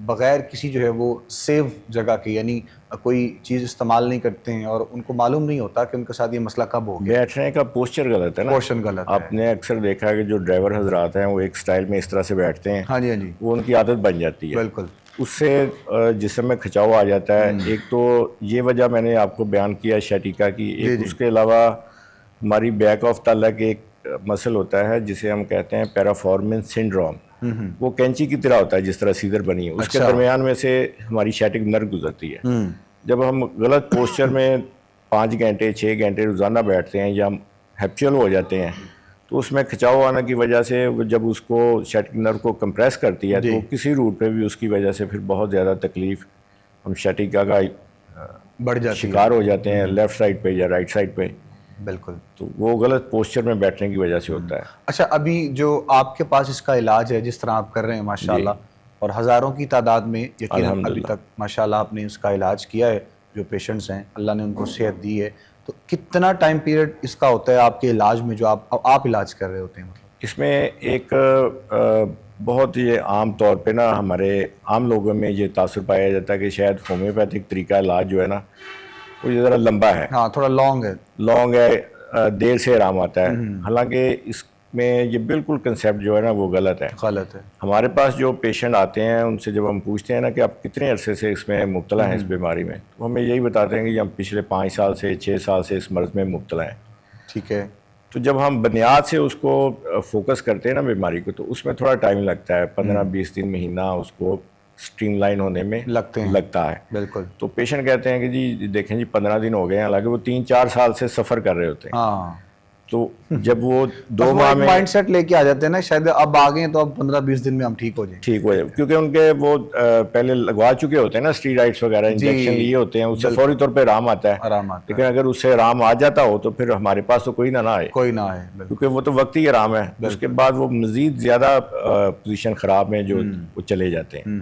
Speaker 2: بغیر کسی جو ہے وہ سیو جگہ کی یعنی کوئی چیز استعمال نہیں کرتے ہیں, اور ان کو معلوم نہیں ہوتا کہ ان کے ساتھ یہ مسئلہ کب ہو گیا.
Speaker 3: بیٹھنے کا پوسچر غلط ہے نا,
Speaker 2: پوزیشن غلط ہے.
Speaker 3: آپ نے اکثر دیکھا ہے کہ جو ڈرائیور حضرات ہیں وہ ایک سٹائل میں اس طرح سے بیٹھتے ہیں,
Speaker 2: ہاں جی
Speaker 3: وہ ان کی عادت بن جاتی ہے,
Speaker 2: بالکل.
Speaker 3: اس سے جسم میں کھچاؤ آ جاتا ہے. ایک تو یہ وجہ میں نے آپ کو بیان کیا شیٹیکا کی, ایک اس کے علاوہ ہماری بیک آف دا لیگ ایک مسل ہوتا ہے جسے ہم کہتے ہیں پیرافارمنس سنڈروم. وہ کینچی کی طرح ہوتا ہے جس طرح سیدر بنی ہے, اس کے درمیان میں سے ہماری شیٹک نرو گزرتی ہے. جب ہم غلط پوسچر میں 5 گھنٹے 6 گھنٹے روزانہ بیٹھتے ہیں یا ہم ہیپچول ہو جاتے ہیں, تو اس میں کھچاؤ آنے کی وجہ سے جب اس کو شیٹک نرو کو کمپریس کرتی ہے تو کسی روٹ پہ بھی اس کی وجہ سے پھر بہت زیادہ تکلیف, ہم شیٹیکا کا
Speaker 2: بڑھ جاتی ہے,
Speaker 3: شکار ہو جاتے ہیں لیفٹ سائڈ پہ یا رائٹ سائڈ پہ.
Speaker 2: بالکل.
Speaker 3: تو وہ غلط پوسچر میں بیٹھنے کی وجہ سے ہوتا ہے.
Speaker 2: اچھا ابھی جو آپ کے پاس اس کا علاج ہے جس طرح آپ کر رہے ہیں ماشاءاللہ, اور ہزاروں کی تعداد میں یقیناً ابھی تک ماشاءاللہ آپ نے اس کا علاج کیا ہے, جو پیشنٹس ہیں اللہ نے ان کو صحت دی ہے, تو کتنا ٹائم پیریڈ اس کا ہوتا ہے آپ کے علاج میں جو آپ علاج کر رہے ہوتے ہیں؟ مطلب
Speaker 3: اس میں ایک بہت یہ عام طور پہ نا ہمارے عام لوگوں میں یہ تاثر پایا جاتا ہے کہ شاید ہومیوپیتھک طریقہ علاج جو ہے نا وہ یہ ذرا لمبا ہے,
Speaker 2: ہاں تھوڑا لانگ
Speaker 3: ہے, دیر سے آرام آتا ہے. حالانکہ اس میں یہ بالکل کنسیپٹ جو ہے نا وہ غلط ہے. ہمارے پاس جو پیشنٹ آتے ہیں ان سے جب ہم پوچھتے ہیں نا کہ آپ کتنے عرصے سے اس میں مبتلا ہیں اس بیماری میں, تو ہمیں یہی بتاتے ہیں کہ ہم پچھلے 5 سال سے 6 سال سے اس مرض میں مبتلا ہیں.
Speaker 2: ٹھیک ہے.
Speaker 3: تو جب ہم بنیاد سے اس کو فوکس کرتے ہیں نا بیماری کو, تو اس میں تھوڑا ٹائم لگتا ہے, 15-20 دن مہینہ اس کو سٹریم لائن ہونے میں لگتا ہے.
Speaker 2: بالکل.
Speaker 3: تو پیشنٹ کہتے ہیں کہ جی دیکھیں جی 15 دن ہو گئے ہیں, حالانکہ وہ 3-4 سال سے سفر کر رہے ہوتے ہیں. تو جب وہ 2 ماہ میں
Speaker 2: مائنڈ سیٹ لے کے آ جاتے ہیں نا, شاید اب آ گئے ہیں تو اب 15-20 دن میں ہم ٹھیک ہو جائیں,
Speaker 3: کیونکہ ان کے وہ پہلے لگوا چکے ہوتے ہیں نا اسٹیرائڈس وغیرہ, انجیکشن لیے ہوتے ہیں, اس سے فوری طور پہ آرام آتا ہے. لیکن اگر اس سے آرام آ جاتا ہو تو پھر ہمارے پاس تو کوئی نہ آئے, کیونکہ وہ تو وقتی آرام ہے. اس کے بعد وہ مزید زیادہ پوزیشن خراب میں جو وہ چلے جاتے ہیں.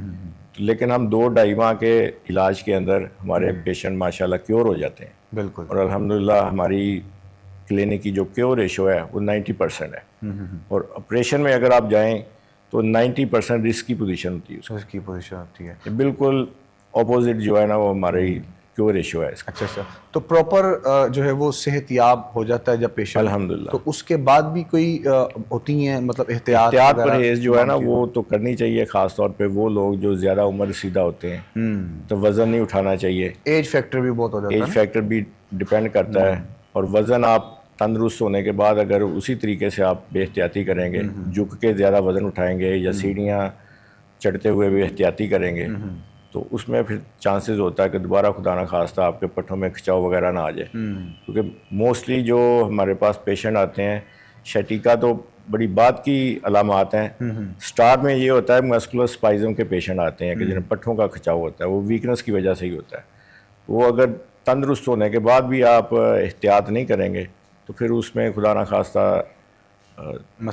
Speaker 3: لیکن ہم 2-2.5 ماہ کے علاج کے اندر ہمارے پیشنٹ ماشاءاللہ کیور ہو جاتے ہیں.
Speaker 2: بالکل.
Speaker 3: اور الحمدللہ ہماری کلینک کی جو کیور ریشو ہے وہ 90% ہے. اور آپریشن میں اگر آپ جائیں تو 90% رسک کی پوزیشن ہوتی ہے. بالکل اپوزٹ جو ہے نا وہ ہماری کیور ریشو ہے.
Speaker 2: اچھا. تو پراپر جو ہے وہ صحت یاب ہو جاتا ہے جب پیشنٹ,
Speaker 3: الحمدللہ.
Speaker 2: تو اس کے بعد بھی کوئی ہوتی ہیں مطلب احتیاط
Speaker 3: پرہیز جو ہے نا وہ تو کرنی چاہیے, خاص طور پہ وہ لوگ جو زیادہ عمر رسیدہ ہوتے ہیں, تو وزن نہیں اٹھانا چاہیے.
Speaker 2: ایج فیکٹر بھی بہت ہو جاتا ہے.
Speaker 3: ایج فیکٹر بھی ڈپینڈ کرتا ہے. اور وزن آپ تندرست ہونے کے بعد اگر اسی طریقے سے آپ بے احتیاطی کریں گے, جھک کے زیادہ وزن اٹھائیں گے یا سیڑھیاں چڑھتے ہوئے بھی احتیاطی کریں گے, تو اس میں پھر چانسز ہوتا ہے کہ دوبارہ خدا نخواستہ آپ کے پٹھوں میں کھچاؤ وغیرہ نہ آ جائے. کیونکہ موسٹلی جو ہمارے پاس پیشنٹ آتے ہیں, شیٹیکا تو بڑی بات کی علامات ہیں. سٹارٹ میں یہ ہوتا ہے مسکولر اسپازم کے پیشنٹ آتے ہیں کہ جنہیں پٹھوں کا کھچاؤ ہوتا ہے, وہ ویکنس کی وجہ سے ہی ہوتا ہے. وہ اگر تندرست ہونے کے بعد بھی آپ احتیاط نہیں کریں گے تو پھر اس میں خدا نخواستہ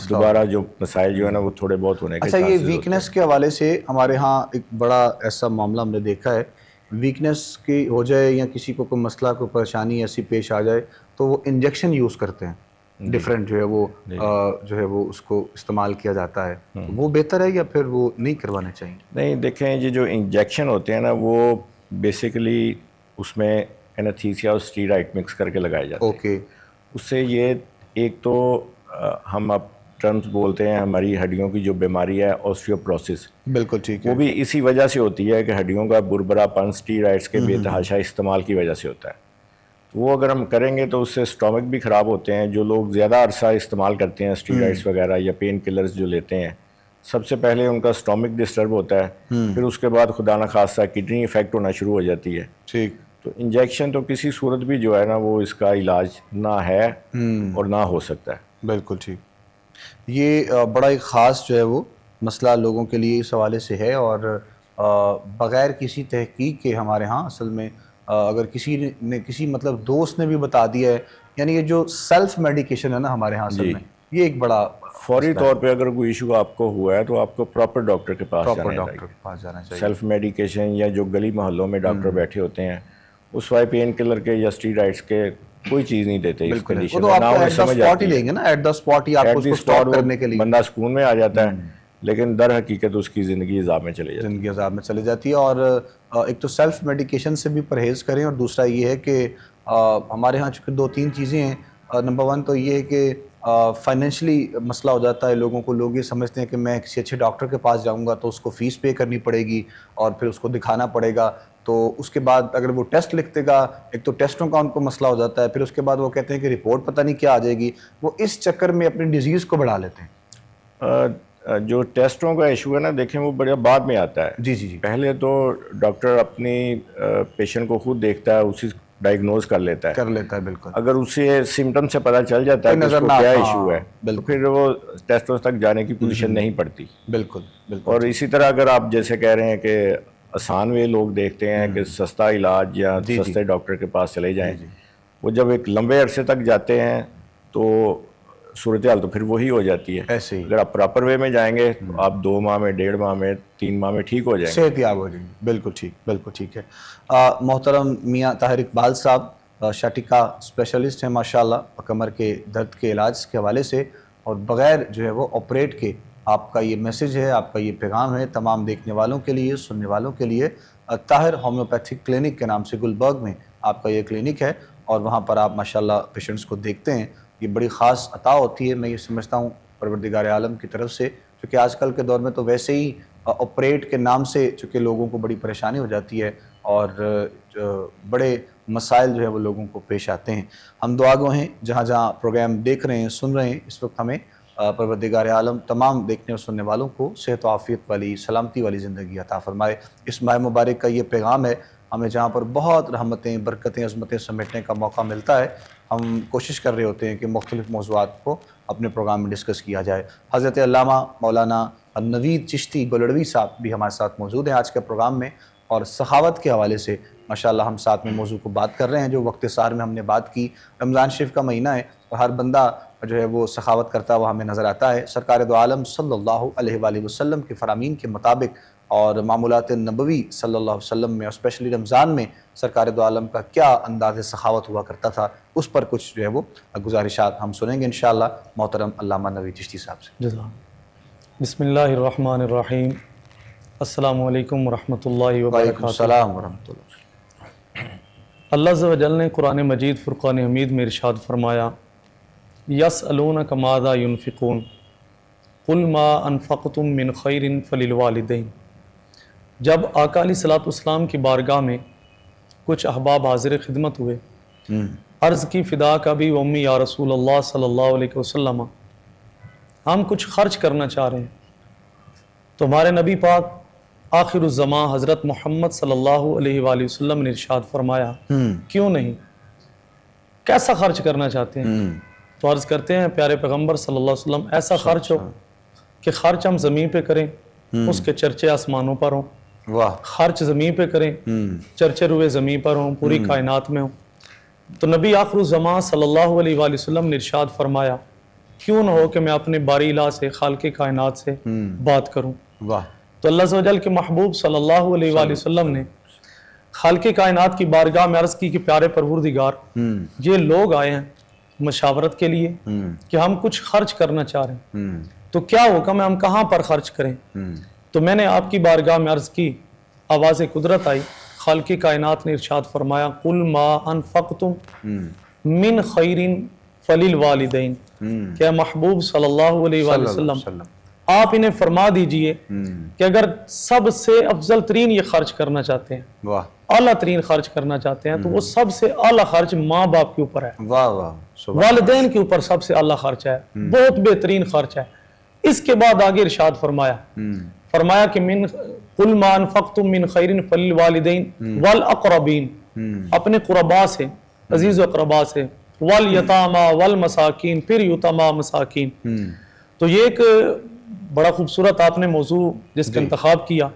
Speaker 3: دوبارہ جو مسائل جو ہے نا وہ تھوڑے بہت ہونے کے
Speaker 2: چانسز. اچھا یہ ویکنس کے حوالے سے ہمارے ہاں ایک بڑا ایسا معاملہ ہم نے دیکھا ہے, ویکنس کی ہو جائے یا کسی کو کوئی مسئلہ کوئی پریشانی ایسی پیش آ جائے تو وہ انجیکشن یوز کرتے ہیں, ڈفرینٹ جو ہے وہ اس کو استعمال کیا جاتا ہے. وہ بہتر ہے یا پھر وہ نہیں کروانا چاہیے؟
Speaker 3: نہیں دیکھیں, یہ جو انجیکشن ہوتے ہیں نا وہ بیسیکلی اس میں اینستھیسیا اور اسٹیرائڈ مکس کر کے لگائے جاتے ہیں. اس سے یہ ایک تو ہم اب ٹرمز بولتے ہیں ہماری ہڈیوں کی جو بیماری ہے آسٹریوپروسس,
Speaker 2: بالکل ٹھیک ہے,
Speaker 3: وہ بھی اسی وجہ سے ہوتی ہے کہ ہڈیوں کا بربرا پن اسٹیرائڈس کے بے تحاشا استعمال کی وجہ سے ہوتا ہے. وہ اگر ہم کریں گے تو اس سے اسٹامک بھی خراب ہوتے ہیں. جو لوگ زیادہ عرصہ استعمال کرتے ہیں اسٹیرائڈس وغیرہ یا پین کلرز جو لیتے ہیں, سب سے پہلے ان کا اسٹامک ڈسٹرب ہوتا ہے, پھر اس کے بعد خدا نخواستہ کڈنی افیکٹ ہونا شروع ہو جاتی ہے.
Speaker 2: ٹھیک.
Speaker 3: تو انجیکشن تو کسی صورت بھی جو ہے نا وہ اس کا علاج نہ ہے اور نہ ہو سکتا ہے.
Speaker 2: بالکل ٹھیک. یہ بڑا ایک خاص جو ہے وہ مسئلہ لوگوں کے لیے اس حوالے سے ہے, اور بغیر کسی تحقیق کے ہمارے ہاں اصل میں اگر کسی مطلب دوست نے بھی بتا دیا ہے, یعنی یہ جو سیلف میڈیکیشن ہے نا ہمارے ہاں اصل میں یہ ایک بڑا
Speaker 3: فوری طور پہ اگر کوئی ایشو آپ کو ہوا ہے تو آپ کو پراپر ڈاکٹر کے پاس
Speaker 2: پراپر
Speaker 3: جانا
Speaker 2: ڈاکٹر
Speaker 3: چاہیے.
Speaker 2: کے پاس جانا چاہیے.
Speaker 3: سیلف میڈیکیشن یا جو گلی محلوں میں ڈاکٹر بیٹھے ہوتے ہیں اس وائے پین کلر کے یا اسٹیرائڈس کے کوئی چیز نہیں دیتے اس کنڈیشن
Speaker 2: وہ تو آپ کو ایٹ دا اسپاٹ ہی دیں گے نا, ایٹ دا اسپاٹ ہی آپ کو اس کو اسٹاپ کرنے کے لیے.
Speaker 3: بندہ سکون میں آ جاتا ہے, لیکن در حقیقت اس کی زندگی عذاب میں چلی جاتی ہے.
Speaker 2: زندگی عذاب میں چلی جاتی ہے. اور ایک تو سیلف میڈیکیشن سے بھی پرہیز کریں, اور دوسرا یہ ہے کہ ہمارے ہاں چونکہ 2-3 چیزیں ہیں. نمبر 1 تو یہ ہے کہ فائنینشلی مسئلہ ہو جاتا ہے لوگوں کو. لوگ یہ سمجھتے ہیں کہ میں کسی اچھے ڈاکٹر کے پاس جاؤں گا تو اس کو فیس پے کرنی پڑے گی اور پھر اس کو دکھانا پڑے گا, تو اس کے بعد اگر وہ ٹیسٹ لکھ دے گا, ایک تو ٹیسٹوں کا ان کو مسئلہ ہو جاتا ہے, پھر اس کے بعد وہ کہتے ہیں کہ رپورٹ پتہ نہیں کیا آ جائے گی. وہ اس چکر میں اپنی ڈیزیز کو بڑھا لیتے ہیں.
Speaker 3: جو ٹیسٹوں کا ایشو ہے نا, دیکھیں وہ بڑا بعد میں آتا ہے.
Speaker 2: جی
Speaker 3: پہلے تو ڈاکٹر اپنی پیشنٹ کو خود دیکھتا ہے, اسی ڈائگنوز کر لیتا ہے.
Speaker 2: بالکل.
Speaker 3: اگر اسے سمٹم سے پتہ چل جاتا ہے کہ اس کو کیا ایشو ہے تو پھر وہ ٹیسٹوں تک جانے کی پوزیشن نہیں پڑتی.
Speaker 2: بالکل.
Speaker 3: اور اسی طرح اگر آپ جیسے کہہ رہے ہیں کہ آسان وے لوگ دیکھتے ہیں کہ سستا علاج یا سستے ڈاکٹر کے پاس چلے جائیں, وہ جب ایک لمبے عرصے تک جاتے ہیں تو صورتحال تو پھر وہی ہو جاتی ہے.
Speaker 2: ایسے ہی
Speaker 3: اگر آپ پراپر وے میں جائیں گے تو آپ 2 ماہ میں, 1.5 ماہ میں, 3 ماہ میں ٹھیک ہو جائیں گے,
Speaker 2: صحت یاب ہو جائیں گے. بالکل ٹھیک ہے. محترم میاں طاہر اقبال صاحب شاٹکا اسپیشلسٹ ہیں ماشاءاللہ کمر کے درد کے علاج کے حوالے سے, اور بغیر جو ہے وہ آپریٹ کے آپ کا یہ میسج ہے, آپ کا یہ پیغام ہے تمام دیکھنے والوں کے لیے, سننے والوں کے لیے. طاہر ہومیوپیتھک کلینک کے نام سے گلبرگ میں آپ کا یہ کلینک ہے, اور وہاں پر آپ ماشاءاللہ پیشنٹس کو دیکھتے ہیں. یہ بڑی خاص عطا ہوتی ہے, میں یہ سمجھتا ہوں پروردگار عالم کی طرف سے, کیونکہ آج کل کے دور میں تو ویسے ہی آپریٹ کے نام سے چونکہ لوگوں کو بڑی پریشانی ہو جاتی ہے اور بڑے مسائل جو ہے وہ لوگوں کو پیش آتے ہیں. ہم دعا گو ہیں جہاں جہاں پروگرام دیکھ رہے ہیں, سن رہے ہیں اس وقت, ہمیں پروردگار عالم تمام دیکھنے اور سننے والوں کو صحت و عافیت والی, سلامتی والی زندگی عطا فرمائے. اس ماہ مبارک کا یہ پیغام ہے, ہمیں جہاں پر بہت رحمتیں, برکتیں, عظمتیں سمیٹنے کا موقع ملتا ہے, ہم کوشش کر رہے ہوتے ہیں کہ مختلف موضوعات کو اپنے پروگرام میں ڈسکس کیا جائے. حضرت علامہ مولانا نوید چشتی گولڑوی صاحب بھی ہمارے ساتھ موجود ہیں آج کے پروگرام میں, اور سخاوت کے حوالے سے ماشاءاللہ ہم ساتھ میں موضوع کو بات کر رہے ہیں. جو وقت سحر میں ہم نے بات کی, رمضان شریف کا مہینہ ہے اور ہر بندہ جو ہے وہ سخاوت کرتا ہوا ہمیں نظر آتا ہے. سرکار دو عالم صلی اللہ علیہ وآلہ وسلم کے فرامین کے مطابق اور معمولات نبوی صلی اللہ علیہ وسلم میں, اور اسپیشلی رمضان میں سرکار دو عالم کا کیا انداز سخاوت ہوا کرتا تھا, اس پر کچھ جو ہے وہ گزارشات ہم سنیں گے انشاءاللہ محترم علامہ نوید چشتی صاحب سے.
Speaker 4: بسم اللہ الرحمن الرحیم. السلام علیکم ورحمۃ اللہ
Speaker 2: وعلیکم
Speaker 4: وبرکاتہ.
Speaker 2: السلام ورحمۃ اللہ.
Speaker 4: اللہ عز و جل نے قرآن مجید فرقان حمید میں ارشاد فرمایا, یسألونک ماذا ینفقون قل ما انفقتم من خیر فللوالدین. جب آقا علیہ الصلوۃ والسلام کی بارگاہ میں کچھ احباب حاضر خدمت ہوئے, عرض کی فدا کا بھی امی یا رسول اللہ صلی اللہ علیہ وسلم, ہم کچھ خرچ کرنا چاہ رہے ہیں. تو ہمارے نبی پاک آخر الزمان حضرت محمد صلی اللہ علیہ وآلہ وسلم نے ارشاد فرمایا, کیوں نہیں, کیسا خرچ کرنا چاہتے ہیں؟ تو عرض کرتے ہیں پیارے پیغمبر صلی اللہ علیہ وسلم, ایسا خرچ ہو کہ خرچ ہم زمین پہ کریں, اس کے چرچے آسمانوں پر ہوں. خرچ زمین پہ کریں, چرچے روئے زمین پر ہوں, پوری کائنات میں ہوں. تو نبی آخر الزمان صلی اللہ علیہ وآلہ وسلم نے ارشاد فرمایا, کیوں نہ ہو کہ میں اپنے باری الہ سے, خالق کائنات سے بات کروں. تو اللہ عز و جل کے محبوب صلی اللہ علیہ وآلہ وسلم نے خالق کائنات کی بارگاہ میں عرض کی کہ پیارے پروردگار, یہ لوگ آئے ہیں مشاورت کے لیے کہ ہم کچھ خرچ کرنا چاہ رہے ہیں, تو کیا حکم ہے, ہم کہاں پر خرچ کریں؟ تو میں نے آپ کی بارگاہ میں عرض کی, آواز قدرت آئی, خالق کائنات نے ارشاد فرمایا, قل ما انفقتم من خیر فللوالدین. کہ محبوب صلی اللہ علیہ وآلہ وسلم, آپ انہیں فرما دیجئے کہ اگر سب سے افضل ترین یہ خرچ کرنا چاہتے ہیں, اعلیٰ ترین خرچ کرنا چاہتے ہیں, تو وہ سب سے اعلیٰ خرچ ماں باپ کے اوپر ہے, والدین کے اوپر سب سے اعلیٰ خرچ ہے, بہت بہترین خرچ ہے. اس کے بعد آگے ارشاد فرمایا کہ من قل ما انفقتم من خیر فللوالدین والاقربین, اپنے قربا سے, عزیز و اقربا سے, والیتاما والمساکین, پھر یتاما مساکین. تو یہ ایک بڑا خوبصورت آپ نے موضوع جس کا انتخاب کیا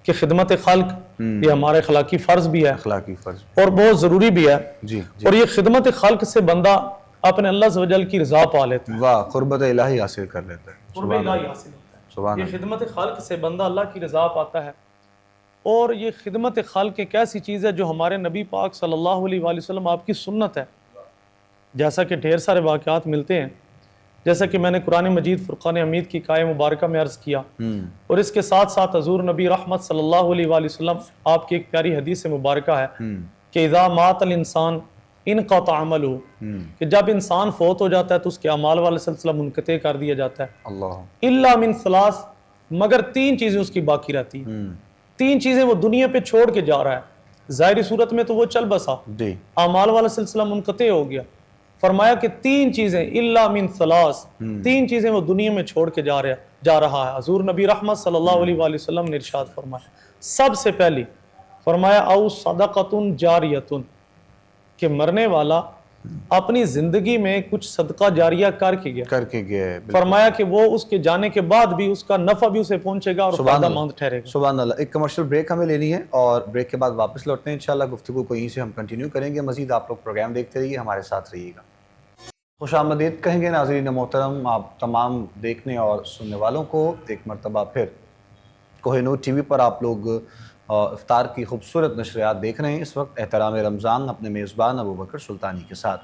Speaker 4: کہ خدمت خلق, یہ ہمارے اخلاقی فرض بھی ہے,
Speaker 2: اخلاقی فرض
Speaker 4: اور بہت ضروری بھی ہے. اور یہ خدمت خلق سے بندہ اپنے اللہ عز و جل کی رضا پا لیتا ہے،
Speaker 2: واہ، قربت الہی حاصل کر لیتا ہے.
Speaker 4: قرب الہی حاصل ہوتا ہے.
Speaker 2: سبحان
Speaker 4: یہ
Speaker 2: اللہ.
Speaker 4: خدمت خلق سے بندہ اللہ کی رضا پاتا ہے. اور یہ خدمت خلق ایک ایسی چیز ہے جو ہمارے نبی پاک صلی اللہ علیہ وآلہ وسلم آپ کی سنت ہے. جیسا کہ ڈھیر سارے واقعات ملتے ہیں، جیسا کہ میں نے قرآن مجید فرقان حمید کی آیہ مبارکہ میں عرض کیا، اور اس کے ساتھ ساتھ حضور نبی رحمت صلی اللہ علیہ وآلہ وسلم آپ کی ایک پیاری حدیث مبارکہ ہے کہ اذا مات الانسان انقطع عملہ، کہ جب انسان فوت ہو جاتا ہے تو اس کے اعمال والا سلسلہ منقطع کر دیا جاتا ہے.
Speaker 2: اللہ.
Speaker 4: الا من ثلاث، مگر تین چیزیں اس کی باقی رہتی ہیں. تین چیزیں وہ دنیا پہ چھوڑ کے جا رہا ہے. ظاہری صورت میں تو وہ چل بسا،
Speaker 2: جی.
Speaker 4: اعمال والا سلسلہ منقطع ہو گیا. فرمایا کہ تین چیزیں الا من ثلاث، تین چیزیں وہ دنیا میں چھوڑ کے جا رہا ہے. حضور نبی رحمت صلی اللہ علیہ وآلہ وسلم نے ارشاد فرمایا، سب سے پہلی فرمایا او صدقۃ جاریۃ، کہ مرنے والا اپنی زندگی میں کچھ صدقہ جاریہ کر کے گیا. فرمایا کہ وہ اس کے جانے کے بعد بھی اس کا نفع بھی اسے پہنچے گا اور فائدہ مند ٹھہرے گا.
Speaker 2: سبحان اللہ. ایک کمرشل بریک ہمیں لینی ہے اور بریک کے بعد واپس لوٹتے ہیں انشاءاللہ. گفتگو کو یہیں سے ہم کنٹینیو کریں گے. مزید آپ لوگ پروگرام دیکھتے رہیے، ہمارے ساتھ رہیے گا. خوش آمدید کہیں گے ناظرین محترم آپ تمام دیکھنے اور سننے والوں کو ایک مرتبہ پھر کوہ نور ٹی وی پر. آپ لوگ افطار کی خوبصورت نشریات دیکھ رہے ہیں اس وقت. احترام رمضان اپنے میزبان ابوبکر سلطانی کے ساتھ.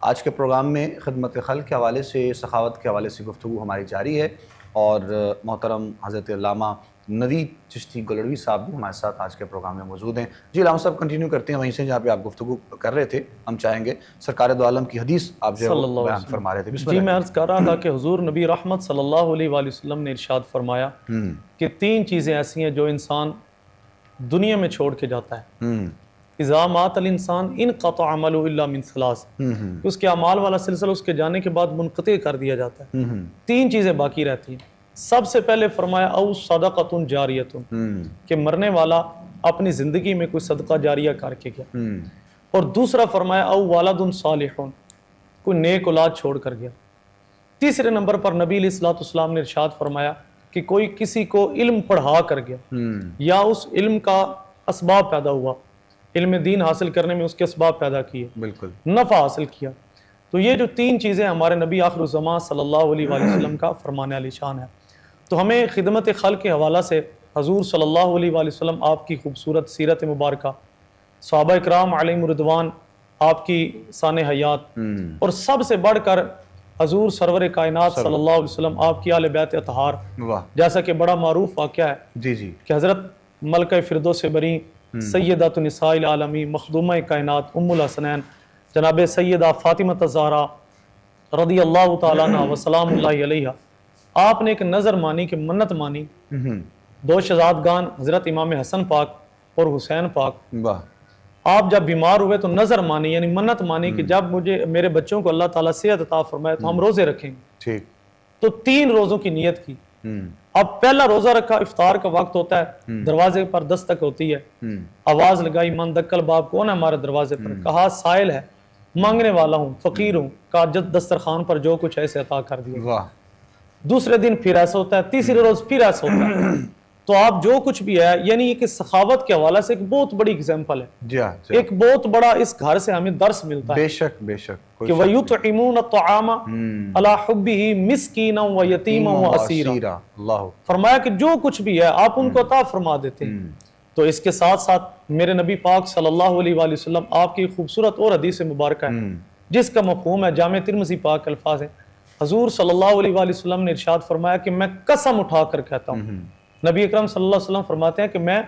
Speaker 2: آج کے پروگرام میں خدمت خلق کے حوالے سے، سخاوت کے حوالے سے گفتگو ہماری جاری ہے، اور محترم حضرت علامہ نوید چشتی گلڑوی صاحب بھی ہمارے ساتھ آج کے پروگرام میں موجود ہیں. جی علامہ صاحب کنٹینیو کرتے ہیں وہیں سے جہاں پہ آپ گفتگو کر رہے تھے. ہم چاہیں گے سرکار دو عالم کی حدیث آپ جو بیان فرما رہے تھے.
Speaker 4: جی میں عرض کر رہا تھا کہ حضور نبی رحمت صلی اللہ علیہ وآلہ وسلم نے ارشاد فرمایا کہ تین چیزیں ایسی ہیں جو انسان دنیا میں چھوڑ کے جاتا ہے. اذا مات الانسان انقطع عملہ الا من ثلاث، اس کے اعمال والا سلسلہ اس کے جانے کے بعد منقطع کر دیا جاتا ہے. تین چیزیں باقی رہتی ہیں. سب سے پہلے فرمایا او صدقۃ جاریۃ، کہ مرنے والا اپنی زندگی میں کوئی صدقہ جاریہ کر کے گیا. اور دوسرا فرمایا او والد صالح، کوئی نیک اولاد چھوڑ کر گیا. تیسرے نمبر پر نبی علیہ الصلوۃ والسلام نے ارشاد فرمایا کہ کوئی کسی کو علم پڑھا کر گیا، یا اس علم کا اسباب پیدا ہوا، علم دین حاصل کرنے میں اس کے اسباب پیدا کیے،
Speaker 2: بالکل
Speaker 4: نفع حاصل کیا. تو یہ جو تین چیزیں ہمارے نبی آخر الزمان صلی اللہ علیہ وآلہ وسلم کا فرمان علی شان ہے. تو ہمیں خدمت خلق کے حوالہ سے حضور صلی اللہ علیہ وآلہ وسلم آپ کی خوبصورت سیرت مبارکہ، صحابہ اکرام علیہم رضوان آپ کی شان حیات، اور سب سے بڑھ کر حضور سرور کائنات صلی اللہ علیہ وسلم آپ کی اہل بیت اطہار، جیسا کہ بڑا معروف واقعہ ہے
Speaker 2: جی جی
Speaker 4: کہ حضرت ملکہ فردوس بری سیدۃ نساء العالمین مخدومہ کائنات ام الحسنین جناب سیدہ فاطمہ الزہرا رضی اللہ تعالیٰ عنہ وسلام اللہ علیہ، آپ نے ایک نظر مانی کہ منت مانی. دو شہزادگان حضرت امام حسن پاک اور حسین پاک، آپ جب بیمار ہوئے تو نظر مانی یعنی منت مانی کہ جب مجھے میرے بچوں کو اللہ تعالیٰ صحت عطا فرمائے تو ہم روزے رکھیں گے.
Speaker 2: ٹھیک.
Speaker 4: تو 3 روزوں کی نیت کی. اب پہلا روزہ رکھا، افطار کا وقت ہوتا ہے، دروازے پر دستک ہوتی ہے، آواز لگائی من دکل باب، کون ہے ہمارے دروازے پر؟ کہا سائل ہے، مانگنے والا ہوں، فقیر ہوں. کہا جد دسترخوان پر جو کچھ ایسے عطا کر دیا. دوسرے دن پھر ایسا ہوتا ہے، تیسرے روز پھر ایسا ہوتا ہے. تو آپ جو کچھ بھی ہے یعنی یہ کہ سخاوت کے حوالے سے ایک بہت بڑی اگزامپل ہے.
Speaker 2: جی ہاں،
Speaker 4: ایک بہت بڑا اس گھر سے ہمیں درس ملتا ہے.
Speaker 2: بے شک بے شک.
Speaker 4: کہ وَيُطْعِمُونَ الطَّعَامَ عَلَىٰ حُبِّهِ مِسْكِينًا وَيَتِيمًا وَأَسِيرًا. فرمایا کہ جو کچھ بھی ہے آپ ان کو عطا فرما دیتے ہیں. تو اس کے ساتھ ساتھ میرے نبی پاک صلی اللہ علیہ وآلہ وسلم آپ کی خوبصورت اور حدیث مبارکہ ہے جس کا مفہوم ہے جامع ترمذی پاک الفاظ ہیں. حضور صلی اللہ علیہ وآلہ وسلم نے ارشاد فرمایا کہ میں قسم اٹھا کر کہتا ہوں. نبی اکرم صلی اللہ علیہ وسلم فرماتے ہیں کہ میں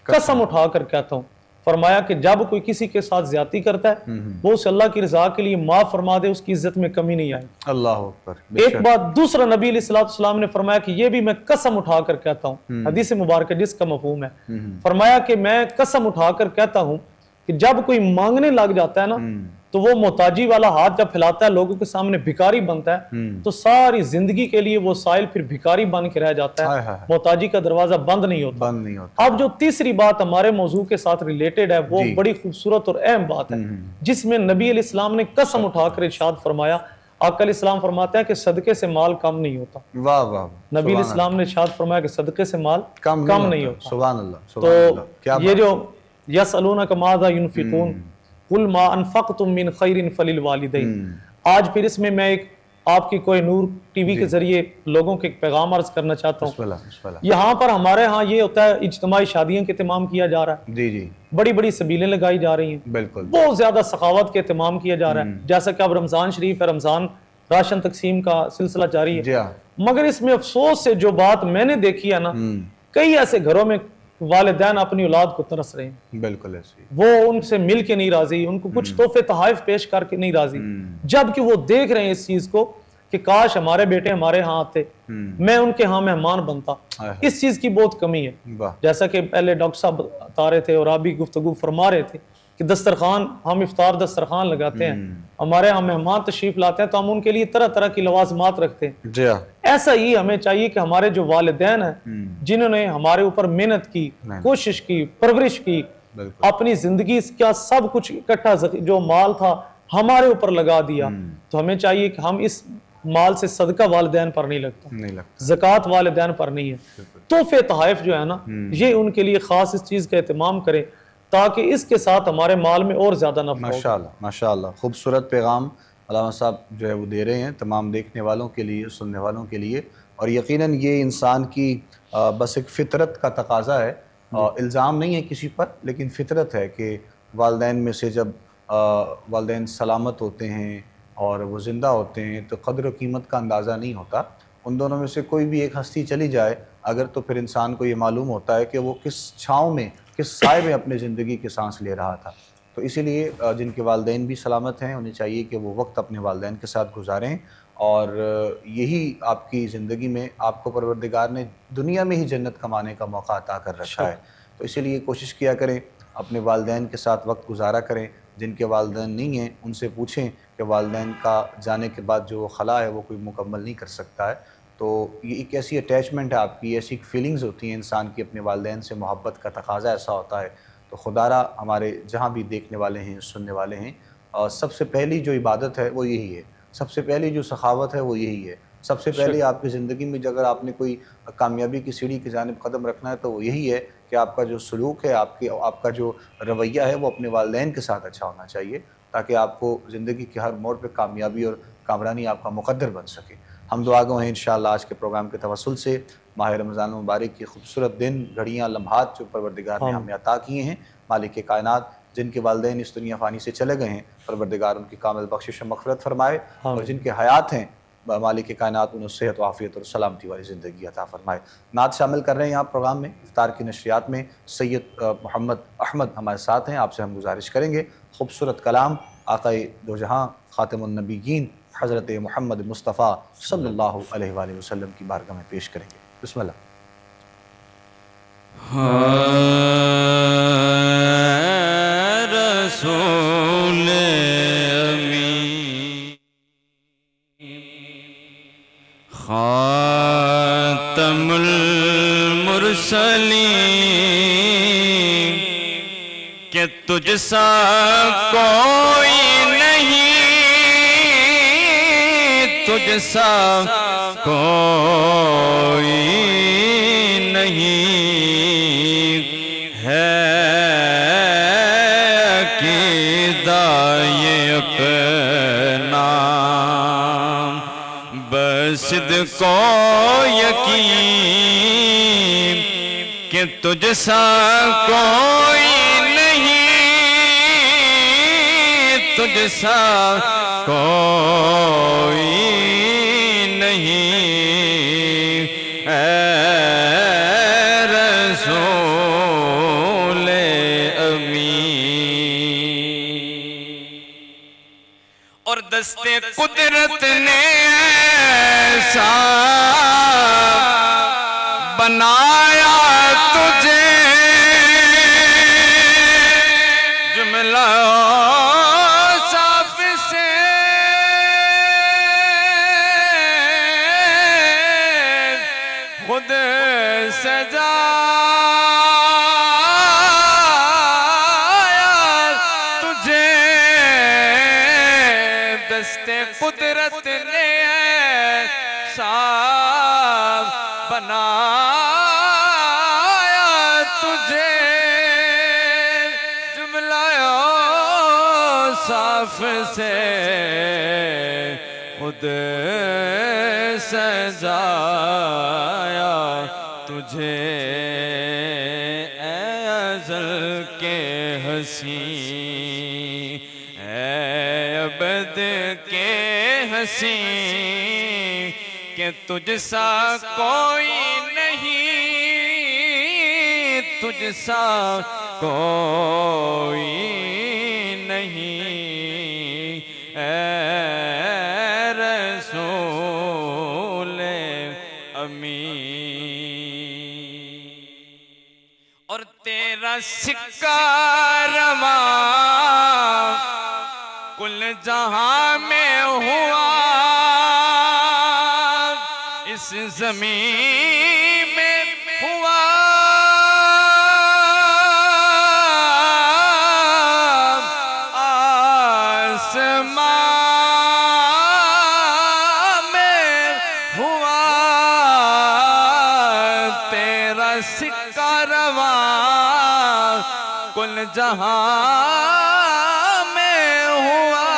Speaker 4: قسم اٹھا کر کہتا ہوں. فرمایا کہ جب کوئی کسی کے ساتھ زیادتی کرتا ہے وہ اسے اللہ کی رضا کے لیے معاف فرما دے، اس کی عزت میں کمی نہیں آئے.
Speaker 2: اللہ اکبر.
Speaker 4: ایک بات دوسرا نبی علیہ الصلوۃ والسلام نے فرمایا کہ یہ بھی میں قسم اٹھا کر کہتا ہوں، حدیث مبارکہ جس کا مفہوم ہے. فرمایا کہ میں قسم اٹھا کر کہتا ہوں کہ جب کوئی مانگنے لگ جاتا ہے نا تو وہ محتاجی والا ہاتھ جب پھیلاتا ہے لوگوں کے سامنے بھکاری بنتا ہے تو ساری زندگی کے لیے وہ سائل پھر بھکاری بن کے رہ جاتا ہے، محتاجی کا دروازہ بند نہیں ہوتا. اب جو تیسری بات ہمارے موضوع کے ساتھ ریلیٹڈ ہے وہ بڑی خوبصورت اور اہم بات ہے جس میں نبی علیہ السلام نے قسم اٹھا کر ارشاد فرمایا. آقا علیہ السلام فرماتے ہیں کہ صدقے سے مال کم نہیں ہوتا.
Speaker 2: واہ واہ.
Speaker 4: نبی علیہ السلام نے ارشاد فرمایا کہ صدقے سے مال کم نہیں ہوتا.
Speaker 2: سبحان اللہ.
Speaker 4: تو یہ جو یسألونک ماذا ينفقون قل ما انفقتم من خیر فللوالدین، آج پھر اس میں ایک آپ کی کوہ نور ٹی وی کے ذریعے لوگوں کے ایک پیغام عرض کرنا چاہتا ہوں.
Speaker 2: بسم اللہ.
Speaker 4: یہاں پر ہمارے ہاں یہ ہوتا ہے اجتماعی شادیوں کے اہتمام کیا جا رہا ہے,
Speaker 2: جی
Speaker 4: بڑی بڑی سبیلیں لگائی جا رہی ہیں,
Speaker 2: بالکل
Speaker 4: بہت زیادہ سخاوت کے اہتمام کیا جا رہا ہے, جیسا کہ اب رمضان شریف ہے, رمضان راشن تقسیم کا سلسلہ جاری ہے.
Speaker 2: جی ہاں
Speaker 4: مگر اس میں افسوس سے جو بات میں نے دیکھی ہے نا, کئی ایسے گھروں میں والدین اپنی اولاد کو ترس رہے ہیں,
Speaker 2: بالکل ایسے
Speaker 4: وہ ان سے مل کے نہیں راضی, ان کو کچھ تحفے تحائف پیش کر کے نہیں راضی, جبکہ وہ دیکھ رہے ہیں اس چیز کو کہ کاش ہمارے بیٹے ہمارے ہاں آتے, میں ان کے ہاں مہمان بنتا. اس چیز کی بہت کمی ہے. جیسا کہ پہلے ڈاکٹر صاحب بتا رہے تھے اور آپ بھی گفتگو فرما رہے تھے کہ دسترخوان, ہم افطار دسترخوان لگاتے ہیں, ہمارے ہاں مہمان تشریف لاتے ہیں تو ہم ان کے لیے طرح طرح کی لوازمات رکھتے ہیں.
Speaker 2: جی ہاں
Speaker 4: ایسا ہی ہمیں چاہیے کہ ہمارے جو والدین ہیں جنہوں نے ہمارے اوپر محنت کی, کوشش کی, پرورش کی, اپنی زندگی کا سب کچھ اکٹھا جو مال تھا ہمارے اوپر لگا دیا, تو ہمیں چاہیے کہ ہم اس مال سے صدقہ والدین پر نہیں لگتا, زکوٰۃ والدین پر نہیں ہے. تحفے تحائف جو ہے نا, یہ ان کے لیے خاص اس چیز کا اہتمام کریں تاکہ اس کے ساتھ ہمارے مال میں اور زیادہ نفع ہو.
Speaker 2: ماشاءاللہ ماشاءاللہ, خوبصورت پیغام علامہ صاحب جو ہے وہ دے رہے ہیں تمام دیکھنے والوں کے لیے, سننے والوں کے لیے. اور یقیناً یہ انسان کی بس ایک فطرت کا تقاضا ہے, الزام نہیں ہے کسی پر, لیکن فطرت ہے کہ والدین میں سے جب والدین سلامت ہوتے ہیں اور وہ زندہ ہوتے ہیں تو قدر و قیمت کا اندازہ نہیں ہوتا. ان دونوں میں سے کوئی بھی ایک ہستی چلی جائے اگر, تو پھر انسان کو یہ معلوم ہوتا ہے کہ وہ کس چھاؤں میں, کس سائے میں اپنے زندگی کی سانس لے رہا تھا. تو اسی لیے جن کے والدین بھی سلامت ہیں انہیں چاہیے کہ وہ وقت اپنے والدین کے ساتھ گزاریں, اور یہی آپ کی زندگی میں آپ کو پروردگار نے دنیا میں ہی جنت کمانے کا موقع عطا کر رکھا ہے. تو اسی لیے کوشش کیا کریں اپنے والدین کے ساتھ وقت گزارا کریں. جن کے والدین نہیں ہیں ان سے پوچھیں کہ والدین کا جانے کے بعد جو خلا ہے وہ کوئی مکمل نہیں کر سکتا ہے. تو یہ ایک ایسی اٹیچمنٹ ہے آپ کی, ایسی فیلنگز ہوتی ہیں انسان کی اپنے والدین سے, محبت کا تقاضا ایسا ہوتا ہے. تو خدا را ہمارے جہاں بھی دیکھنے والے ہیں, سننے والے ہیں, سب سے پہلی جو عبادت ہے وہ یہی ہے, سب سے پہلی جو سخاوت ہے وہ یہی ہے, سب سے پہلے آپ کی زندگی میں اگر آپ نے کوئی کامیابی کی سیڑھی کی جانب قدم رکھنا ہے تو وہ یہی ہے کہ آپ کا جو سلوک ہے, آپ کا جو رویہ ہے وہ اپنے والدین کے ساتھ اچھا ہونا چاہیے, تاکہ آپ کو زندگی کے ہر موڑ پہ کامیابی اور کامرانی آپ کا مقدر بن سکے. ہم دعا گو ہیں انشاءاللہ آج کے پروگرام کے توسل سے ماہ رمضان مبارک کی خوبصورت دن, گھڑیاں, لمحات جو پروردگار نے ہمیں عطا کیے ہیں, مالک کائنات جن کے والدین اس دنیا فانی سے چلے گئے ہیں, پروردگار ان کی کامل بخشش و مغفرت فرمائے, اور جن کے حیات ہیں مالک کائنات انہیں صحت و عافیت اور سلامتی والی زندگی عطا فرمائے. نعت شامل کر رہے ہیں آپ پروگرام میں, افطار کی نشریات میں سید محمد احمد ہمارے ساتھ ہیں. آپ سے ہم گزارش کریں گے خوبصورت کلام آقا دو جہاں خاتم النبیین حضرت محمد مصطفیٰ صلی اللہ علیہ وآلہ وسلم کی بارگاہ میں پیش کریں گے. بسم اللہ.
Speaker 1: رسول خاتم المرسلین کہ تجھ سا کوئی نہیں, تجھ سا کوئی نہیں ہے, عقیدہ یہ اپنا بصدق و یقین کہ تجھ سا کوئی نہیں, تجھ سا کوئی نہیں اے رسول امین. اور دست قدرت نے ایسا بنایا تجھے, جملہ صاف سے خود سجایا تجھے, دست قدرت نے ایسا بنایا تجھے, جملہ صاف سے خود سجایا تجھے اے ازل کے حسین، اے ابد کے حسین، کہ تجھ سا کوئی نہیں، تجھ سا کوئی نہیں، اے رسول امین۔ اور تیرا سکہ رواں کل جہاں میں ہوا، اس زمین میں ہوا، آسمان میں ہوا، تیرا سکہ رواں کل جہاں میں ہوا،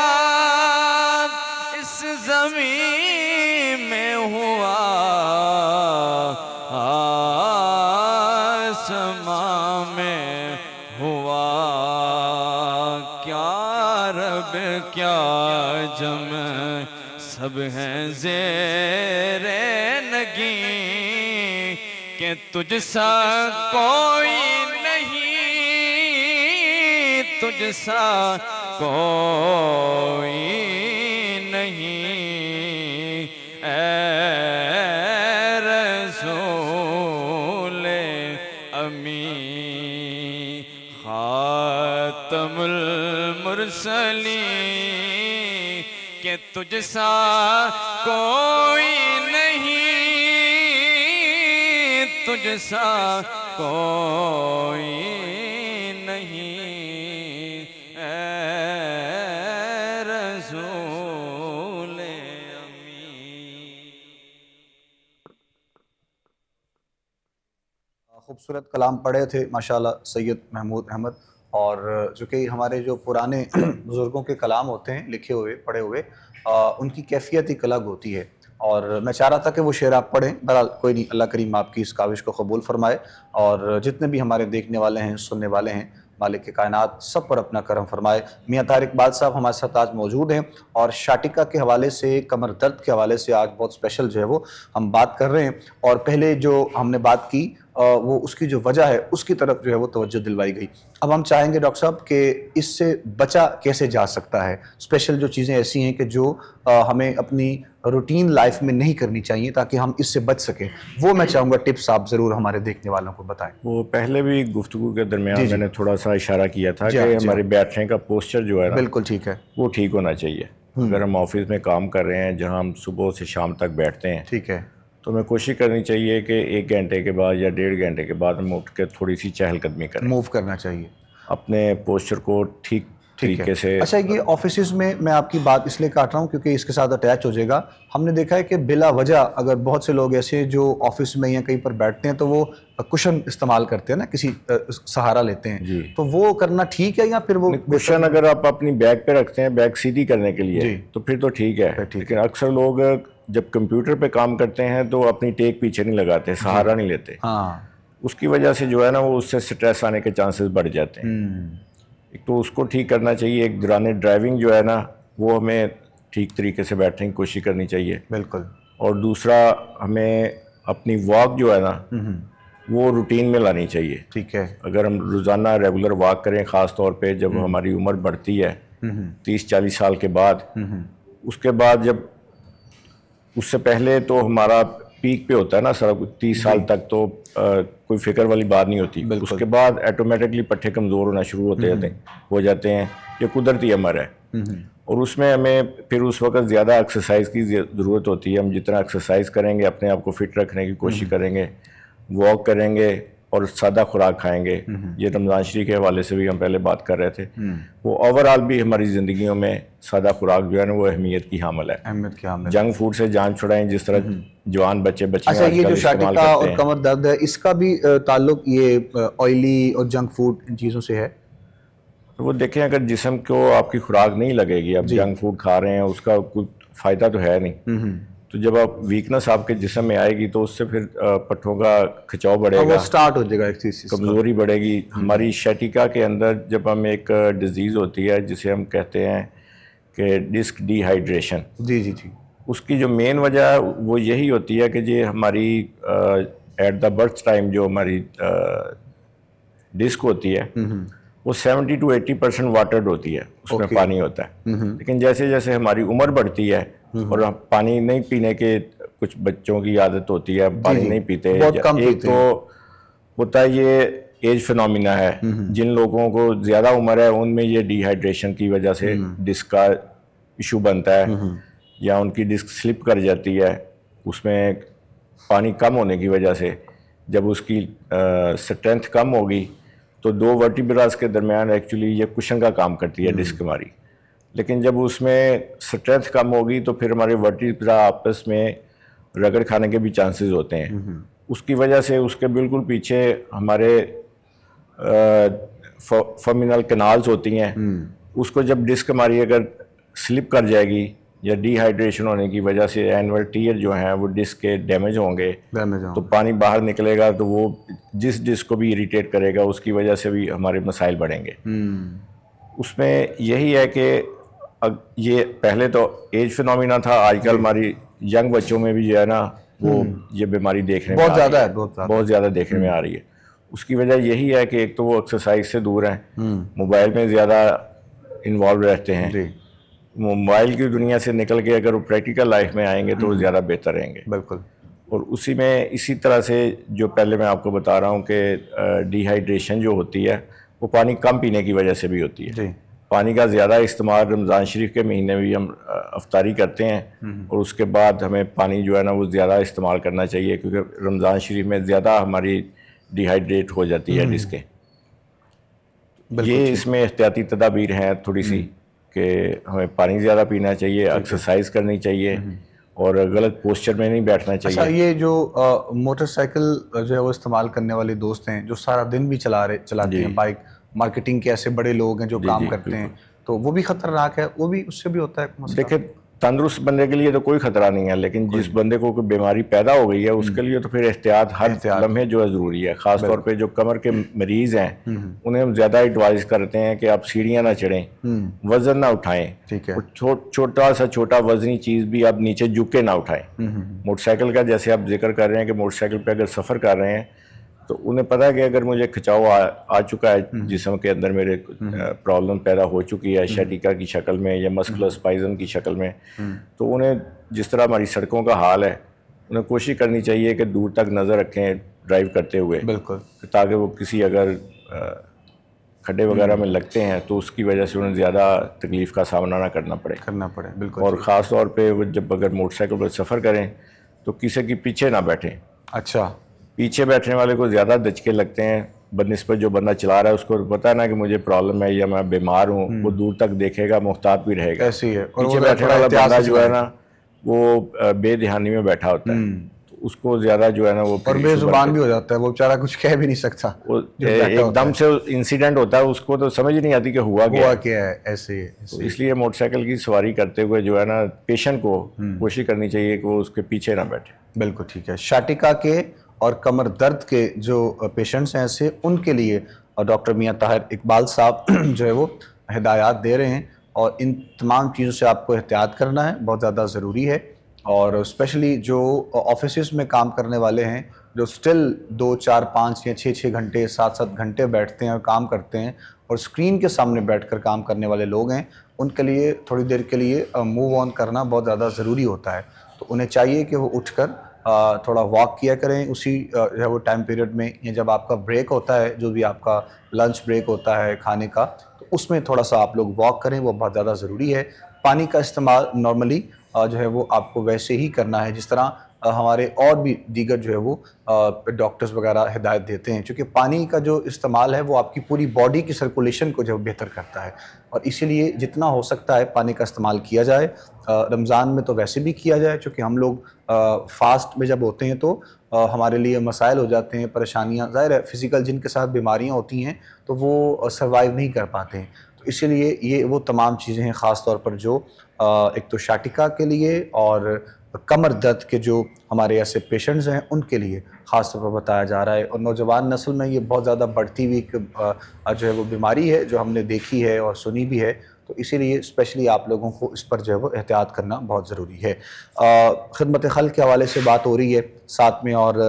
Speaker 1: اس زمین میں ہوا، آسمان میں ہوا، کیا رب کیا جمع سب ہیں زیر نگیں، کہ تجھ سا کوئی نہیں، تجھ سا کوئی نہیں، اے رسول امین۔ خاتم المرسلین، کہ تجھ سا کوئی نہیں، تجھ سا کوئی نہیں، اے رسول امین۔
Speaker 2: خوبصورت کلام پڑھے تھے ماشاءاللہ سید محمود احمد، اور جو کہ ہمارے جو پرانے بزرگوں کے کلام ہوتے ہیں لکھے ہوئے پڑھے ہوئے، ان کی کیفیت ایک الگ ہوتی ہے، اور میں چاہ رہا تھا کہ وہ شعر آپ پڑھیں، بہرحال کوئی نہیں، اللہ کریم آپ کی اس کاوش کو قبول فرمائے، اور جتنے بھی ہمارے دیکھنے والے ہیں سننے والے ہیں، مالک کائنات سب پر اپنا کرم فرمائے۔ میاں طارق اقبال صاحب ہمارے ساتھ آج موجود ہیں، اور شاٹکا کے حوالے سے، کمر درد کے حوالے سے آج بہت اسپیشل جو ہے وہ ہم بات کر رہے ہیں، اور پہلے جو ہم نے بات کی وہ اس کی جو وجہ ہے اس کی طرف جو ہے وہ توجہ دلوائی گئی۔ اب ہم چاہیں گے ڈاکٹر صاحب کہ اس سے بچا کیسے جا سکتا ہے، اسپیشل جو چیزیں ایسی ہیں کہ جو ہمیں اپنی روٹین لائف میں نہیں کرنی چاہیے تاکہ ہم اس سے بچ سکیں، وہ میں چاہوں گا ٹپس آپ ضرور ہمارے دیکھنے والوں کو بتائیں۔
Speaker 3: وہ پہلے بھی گفتگو کے درمیان میں نے تھوڑا سا اشارہ کیا تھا کہ ہمارے بیٹھنے کا پوسچر جو ہے نا،
Speaker 2: بالکل ٹھیک ہے،
Speaker 3: وہ ٹھیک ہونا چاہیے۔ اگر ہم آفس میں کام کر رہے ہیں جہاں ہم صبح سے شام تک بیٹھتے ہیں،
Speaker 2: ٹھیک ہے،
Speaker 3: تو ہمیں کوشش کرنی چاہیے کہ 1 گھنٹے کے بعد یا 1.5 گھنٹے کے بعد ہم اٹھ کے تھوڑی سی چہل قدمی کریں،
Speaker 2: موو کرنا چاہیے
Speaker 3: اپنے پوسچر کو ٹھیک طریقے سے۔
Speaker 2: اچھا، یہ آفیسز میں آپ کی بات اس لیے کاٹ رہا ہوں کیونکہ اس کے ساتھ اٹیچ ہو جائے گا۔ ہم نے دیکھا ہے کہ بلا وجہ اگر بہت سے لوگ ایسے جو آفس میں یا کہیں پر بیٹھتے ہیں تو وہ کشن استعمال کرتے ہیں نا، کسی سہارا لیتے ہیں، تو وہ کرنا ٹھیک ہے یا پھر وہ
Speaker 3: کشن اگر آپ اپنی بیک پہ رکھتے ہیں بیک سیدھی کرنے کے لیے تو پھر تو ٹھیک ہے، لیکن اکثر لوگ جب کمپیوٹر پہ کام کرتے ہیں تو اپنی ٹیک پیچھے نہیں لگاتے، سہارا نہیں لیتے، اس کی وجہ سے جو ہے نا وہ اس سے سٹریس آنے کے چانسز بڑھ جاتے ہیں۔ ایک تو اس کو ٹھیک کرنا چاہیے، ایک دوران ڈرائیونگ جو ہے نا وہ ہمیں ٹھیک طریقے سے بیٹھنے کی کوشش کرنی چاہیے،
Speaker 2: بالکل،
Speaker 3: اور دوسرا ہمیں اپنی واک جو ہے نا وہ روٹین میں لانی چاہیے۔
Speaker 2: ٹھیک ہے،
Speaker 3: اگر ہم روزانہ ریگولر واک کریں، خاص طور پہ جب ہماری عمر بڑھتی ہے 30-40 سال کے بعد، اس کے بعد جب اس سے پہلے تو ہمارا پیک پہ ہوتا ہے نا سر 30 سال تک تو کوئی فکر والی بات نہیں ہوتی، اس کے بعد ایٹومیٹکلی پٹھے کمزور ہونا شروع ہو جاتے ہیں، یہ قدرتی امر ہے، اور اس میں ہمیں پھر اس وقت زیادہ ایکسرسائز کی ضرورت ہوتی ہے۔ ہم جتنا ایکسرسائز کریں گے، اپنے آپ کو فٹ رکھنے کی کوشش کریں گے، واک کریں گے اور سادہ خوراک کھائیں گے، یہ رمضان شریف کے حوالے سے بھی ہم پہلے بات کر رہے تھے، وہ اوور آل بھی ہماری زندگیوں میں سادہ خوراک جو ہے نا وہ اہمیت کی حامل ہے۔ جنک فوڈ سے جان چھڑائیں، جس طرح جوان بچے
Speaker 2: اچھا، یہ جو شاٹکا اور کمر درد ہے اس کا بھی تعلق یہ آئلی اور جنک فوڈ ان چیزوں سے ہے؟
Speaker 3: وہ دیکھیں اگر جسم کو آپ کی خوراک نہیں لگے گی، آپ جنک فوڈ کھا رہے ہیں، اس کا کوئی فائدہ تو ہے نہیں. تو جب آپ ویکنس آپ کے جسم میں آئے گی تو اس سے پھر پٹھوں کا کھچاؤ بڑھے
Speaker 2: وہ
Speaker 3: گا,
Speaker 2: سٹارٹ ہو جائے گا ایک چیز.
Speaker 3: کمزوری بڑھے گی. ہماری شیٹیکا کے اندر جب ہم ایک ڈیزیز ہوتی ہے جسے ہم کہتے ہیں کہ ڈسک ڈی ہائیڈریشن,
Speaker 2: جی جی جی.
Speaker 3: اس کی جو مین وجہ ہے وہ یہی ہوتی ہے کہ جی ہماری ایٹ دا برتھ ٹائم جو ہماری ڈسک ہوتی ہے وہ 70 to 80% واٹرڈ ہوتی ہے, اس میں پانی ہوتا ہے. لیکن جیسے جیسے ہماری عمر بڑھتی ہے اور ہم پانی نہیں پینے کے, کچھ بچوں کی عادت ہوتی ہے پانی نہیں پیتے, ایک تو ہوتا ہے یہ ایج فنومینا ہے. جن لوگوں کو زیادہ عمر ہے ان میں یہ ڈی ہائیڈریشن کی وجہ سے ڈسک کا ایشو بنتا ہے, یا ان کی ڈسک سلپ کر جاتی ہے اس میں پانی کم ہونے کی وجہ سے. جب اس کی اسٹرینتھ کم ہوگی تو دو ورٹیبراز کے درمیان ایکچولی یہ کشن کا کام کرتی ہے ڈسک ہماری. لیکن جب اس میں اسٹرینتھ کم ہوگی تو پھر ہمارے ورٹیبرا آپس میں رگڑ کھانے کے بھی چانسز ہوتے ہیں. اس کی وجہ سے اس کے بالکل پیچھے ہمارے فمینل کنالز ہوتی ہیں, اس کو جب ڈسک ہماری اگر سلپ کر جائے گی یا ڈی ہائیڈریشن ہونے کی وجہ سے اینول ٹیئر جو ہیں وہ ڈسک کے ڈیمیج ہوں گے تو پانی باہر نکلے گا تو وہ جس ڈسک کو بھی اریٹیٹ کرے گا اس کی وجہ سے بھی ہمارے مسائل بڑھیں گے. اس میں یہی ہے کہ یہ پہلے تو ایج فنومینا تھا, آج کل ہماری ینگ بچوں میں بھی جو ہے نا وہ یہ بیماری دیکھنے میں بہت زیادہ دیکھنے میں آ رہی ہے. اس کی وجہ یہی ہے کہ ایک تو وہ ایکسرسائز سے دور ہیں, موبائل میں زیادہ انوالو رہتے ہیں. موبائل کی دنیا سے نکل کے اگر وہ پریکٹیکل لائف میں آئیں گے تو وہ زیادہ بہتر رہیں گے.
Speaker 2: بالکل.
Speaker 3: اور اسی میں اسی طرح سے جو پہلے میں آپ کو بتا رہا ہوں کہ ڈی ہائیڈریشن جو ہوتی ہے وہ پانی کم پینے کی وجہ سے بھی ہوتی ہے. پانی کا زیادہ استعمال رمضان شریف کے مہینے بھی ہم افطاری کرتے ہیں اور اس کے بعد ہمیں پانی جو ہے نا وہ زیادہ استعمال کرنا چاہیے, کیونکہ رمضان شریف میں زیادہ ہماری ڈی ہائیڈریٹ ہو جاتی ہے ڈسکیں. یہ اس میں احتیاطی تدابیر ہیں تھوڑی سی کہ ہمیں پانی زیادہ پینا چاہیے, ایکسرسائز کرنی چاہیے اور غلط پوسچر میں نہیں بیٹھنا چاہیے.
Speaker 2: اچھا, یہ جو موٹر سائیکل جو ہے وہ استعمال کرنے والے دوست ہیں جو سارا دن بھی چلاتے ہیں بائک, مارکیٹنگ کے ایسے بڑے لوگ ہیں جو کام کرتے ہیں, تو وہ بھی خطرناک ہے, وہ بھی اس سے بھی ہوتا ہے مسئلہ؟
Speaker 3: دیکھیں تندرست بندے کے لیے تو کوئی خطرہ نہیں ہے, لیکن جس بندے کو کوئی بیماری پیدا ہو گئی ہے اس کے لیے تو پھر احتیاط ہر لمحے جو ہے ضروری ہے. خاص طور پہ جو کمر کے مریض ہیں انہیں ہم زیادہ ایڈوائز کرتے ہیں کہ آپ سیڑھیاں نہ چڑھیں, وزن نہ اٹھائیں, چھوٹا وزنی چیز بھی آپ نیچے جھک کے نہ اٹھائیں. موٹر سائیکل کا جیسے آپ ذکر کر رہے ہیں کہ موٹر سائیکل پہ اگر سفر کر رہے ہیں تو انہیں پتہ ہے کہ اگر مجھے کھچاؤ آ چکا ہے جسم کے اندر, میرے پرابلم پیدا ہو چکی ہے شیٹیکا کی شکل میں یا مسکولر اسپائزم کی شکل میں, تو انہیں جس طرح ہماری سڑکوں کا حال ہے انہیں کوشش کرنی چاہیے کہ دور تک نظر رکھیں ڈرائیو کرتے ہوئے,
Speaker 2: بالکل,
Speaker 3: تاکہ وہ کسی اگر کھڈے وغیرہ میں لگتے ہیں تو اس کی وجہ سے انہیں زیادہ تکلیف کا سامنا نہ کرنا پڑے.
Speaker 2: بالکل.
Speaker 3: اور خاص طور پہ وہ جب اگر موٹر سائیکل پر سفر کریں تو کسی کے پیچھے نہ بیٹھیں.
Speaker 2: اچھا,
Speaker 3: پیچھے بیٹھنے والے کو زیادہ دھچکے لگتے ہیں بنسبت جو بندہ چلا رہا ہے اس کو پتہ ہے نا کہ مجھے پرابلم ہے یا میں بیمار ہوں, وہ دور تک دیکھے گا, محتاط بھی رہے گا.
Speaker 2: ایسی ہے.
Speaker 3: پیچھے بیٹھنے والا بندہ جو ہے نا وہ بے دھیانی میں بیٹھا ہوتا ہے, تو اس کو زیادہ جو ہے نا وہ
Speaker 2: اور بے زبان بھی ہو جاتا ہے, وہ بیچارہ کچھ کہہ بھی نہیں سکتا,
Speaker 3: ایک دم سے انسیڈنٹ ہوتا ہے اس کو تو سمجھ نہیں آتی کہ ہوا
Speaker 2: کیا ہے. ایسے
Speaker 3: اس لیے موٹر سائیکل کی سواری کرتے ہوئے جو ہے نا پیشنٹ کو کوشش کرنی چاہیے کہ وہ اس کے پیچھے نہ بیٹھے.
Speaker 2: بالکل ٹھیک ہے. شیٹیکا کے اور کمر درد کے جو پیشنٹس ہیں ایسے, ان کے لیے ڈاکٹر میاں طاہر اقبال صاحب جو ہے وہ ہدایات دے رہے ہیں, اور ان تمام چیزوں سے آپ کو احتیاط کرنا ہے, بہت زیادہ ضروری ہے. اور اسپیشلی جو آفیسز میں کام کرنے والے ہیں جو سٹل 2, 4, 5 یا 6 گھنٹے 7 گھنٹے بیٹھتے ہیں اور کام کرتے ہیں اور اسکرین کے سامنے بیٹھ کر کام کرنے والے لوگ ہیں, ان کے لیے تھوڑی دیر کے لیے موو آن کرنا بہت زیادہ ضروری ہوتا ہے. تو انہیں چاہیے کہ وہ اٹھ کر تھوڑا واک کیا کریں اسی جو ہے وہ ٹائم پیریڈ میں, یا جب آپ کا بریک ہوتا ہے, جو بھی آپ کا لنچ بریک ہوتا ہے کھانے کا, تو اس میں تھوڑا سا آپ لوگ واک کریں, وہ بہت زیادہ ضروری ہے. پانی کا استعمال نارملی جو ہے وہ آپ کو ویسے ہی کرنا ہے جس طرح ہمارے اور بھی دیگر جو ہے وہ ڈاکٹرز وغیرہ ہدایت دیتے ہیں, چونکہ پانی کا جو استعمال ہے وہ آپ کی پوری باڈی کی سرکولیشن کو جو بہتر کرتا ہے, اور اسی لیے جتنا ہو سکتا ہے پانی کا استعمال کیا جائے. رمضان میں تو ویسے بھی کیا جائے, چونکہ ہم لوگ فاسٹ میں جب ہوتے ہیں تو ہمارے لیے مسائل ہو جاتے ہیں, پریشانیاں, ظاہر ہے فزیکل جن کے ساتھ بیماریاں ہوتی ہیں تو وہ سروائیو نہیں کر پاتے ہیں. تو اسی لیے یہ وہ تمام چیزیں ہیں خاص طور پر جو ایک تو شاٹکا کے لیے اور کمر درد کے جو ہمارے ایسے پیشنٹس ہیں ان کے لیے خاص طور پر بتایا جا رہا ہے. اور نوجوان نسل میں یہ بہت زیادہ بڑھتی ہوئی جو ہے وہ بیماری ہے جو ہم نے دیکھی ہے اور سنی بھی ہے, تو اسی لیے اسپیشلی آپ لوگوں کو اس پر جو ہے وہ احتیاط کرنا بہت ضروری ہے. خدمت خلق کے حوالے سے بات ہو رہی ہے, ساتھ میں اور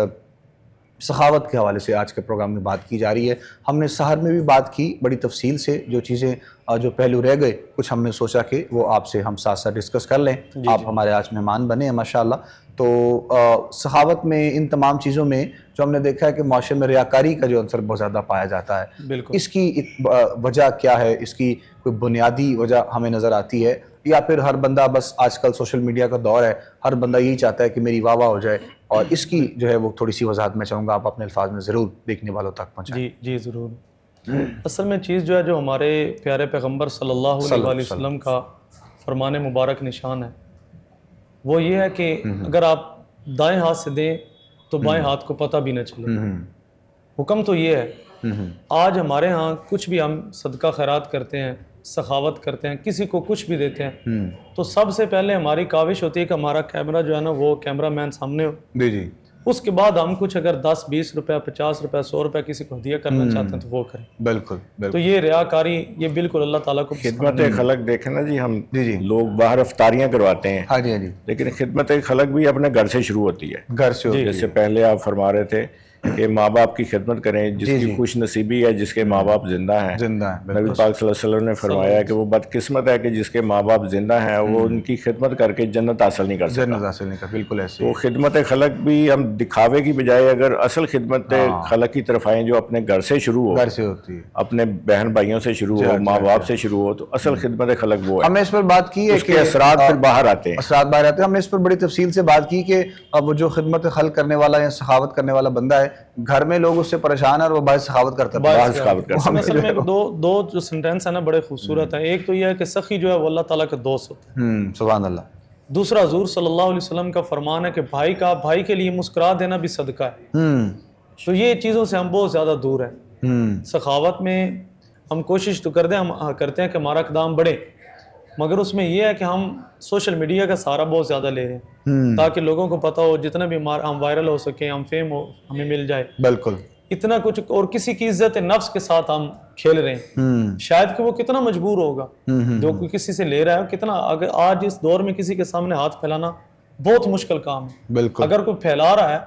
Speaker 2: سخاوت کے حوالے سے آج کے پروگرام میں بات کی جا رہی ہے. ہم نے سحر میں بھی بات کی بڑی تفصیل سے, جو چیزیں جو پہلو رہ گئے کچھ ہم نے سوچا کہ وہ آپ سے ہم ساتھ ساتھ ڈسکس کر لیں. آپ ہمارے آج مہمان بنے ہیں ماشاءاللہ. تو سخاوت میں ان تمام چیزوں میں جو ہم نے دیکھا ہے کہ معاشرے میں ریاکاری کا جو عنصر بہت زیادہ پایا جاتا ہے,
Speaker 4: بالکل
Speaker 2: اس کی وجہ کیا ہے؟ اس کی کوئی بنیادی وجہ ہمیں نظر آتی ہے, یا پھر ہر بندہ بس آج کل سوشل میڈیا کا دور ہے, ہر بندہ یہی چاہتا ہے کہ میری واہ واہ ہو جائے؟ اور اس کی جو ہے وہ تھوڑی سی وضاحت میں چاہوں گا آپ اپنے الفاظ میں ضرور دیکھنے والوں تک پہنچائیں.
Speaker 4: جی ضرور. اصل میں چیز جو ہے جو ہمارے پیارے پیغمبر صلی اللہ علیہ وسلم کا فرمان مبارک نشان ہے, وہ یہ ہے کہ اگر آپ دائیں ہاتھ سے دیں تو بائیں ہاتھ کو پتہ بھی نہ چلے. حکم تو یہ ہے. آج ہمارے ہاں کچھ بھی ہم صدقہ خیرات کرتے ہیں, سخاوت کرتے ہیں, کسی کو کچھ بھی دیتے ہیں, تو سب سے پہلے ہماری کاوش ہوتی ہے کہ ہمارا کیمرہ جو ہے نا وہ کیمرہ مین سامنے ہو.
Speaker 2: جی.
Speaker 4: اس کے بعد ہم کچھ اگر 10-20 روپے 50 روپے 100 روپے کسی کو ہدیہ کرنا چاہتے ہیں تو وہ کریں.
Speaker 2: بالکل.
Speaker 4: تو یہ ریاکاری یہ بالکل اللہ تعالیٰ کو
Speaker 3: خدمت خلق دیکھیں نا جی, ہم لوگ باہر افطاریاں کرواتے ہیں,
Speaker 2: ہاں جی
Speaker 3: لیکن خدمت خلق بھی اپنے گھر سے شروع ہوتی ہے.
Speaker 2: گھر سے
Speaker 3: جیسے پہلے آپ فرما رہے تھے کہ ماں باپ کی خدمت کریں, جس کی خوش نصیبی ہے جس کے ماں باپ زندہ ہیں. نبی پاک صلی اللہ علیہ وسلم نے فرمایا کہ وہ بدقسمت ہے کہ جس کے ماں باپ زندہ ہیں, وہ ان کی خدمت کر کے جنت حاصل نہیں کر سکتا.
Speaker 2: جنت حاصل نہیں کر, بالکل ایسے.
Speaker 3: تو خدمت خلق بھی ہم دکھاوے کی بجائے اگر اصل خدمت خلق کی طرف آئیں جو اپنے گھر سے شروع ہو,
Speaker 2: گھر سے ہوتی ہے,
Speaker 3: اپنے بہن بھائیوں سے شروع ہو, ماں باپ سے شروع ہو, تو اصل خدمت خلق وہ ہے.
Speaker 2: ہم نے اس پر بات کی ہے
Speaker 3: اس کے اثرات پھر باہر آتے ہیں.
Speaker 2: اثرات باہر آتے ہیں. ہم نے اس پر بڑی تفصیل سے بات کی کہ اب جو خدمت خلق کرنے والا یا سخاوت کرنے والا بندہ ہے, گھر میں لوگ اس سے پریشان ہیں اور وہ باعث سخاوت کرتا ہے.
Speaker 4: اصل میں دو جو سینٹینس ہیں نا بڑے خوبصورت ہیں. ایک تو یہ ہے کہ سخی جو ہے وہ اللہ تعالیٰ کا دوست ہوتا ہے.
Speaker 2: سبحان اللہ.
Speaker 4: دوسرا حضور صلی اللہ علیہ وسلم کا فرمان ہے کہ بھائی کے لیے مسکرا دینا بھی صدقہ ہے. تو یہ چیزوں سے ہم بہت زیادہ دور ہیں. سخاوت میں ہم کوشش تو کرتے ہیں کہ ہمارا اقدام بڑھے, مگر اس میں یہ ہے کہ ہم سوشل میڈیا کا سہارا بہت زیادہ لے رہے ہیں تاکہ لوگوں کو پتہ ہو, جتنا بھی ہم وائرل ہو سکیں, ہم فیم ہو, ہمیں مل جائے.
Speaker 2: بالکل
Speaker 4: اتنا کچھ, اور کسی کی عزت نفس کے ساتھ ہم کھیل رہے ہیں. شاید کہ وہ کتنا مجبور ہوگا جو کوئی کسی سے لے رہا ہے, کتنا اگر آج اس دور میں کسی کے سامنے ہاتھ پھیلانا بہت مشکل کام ہے.
Speaker 2: بالکل.
Speaker 4: اگر کوئی پھیلا رہا ہے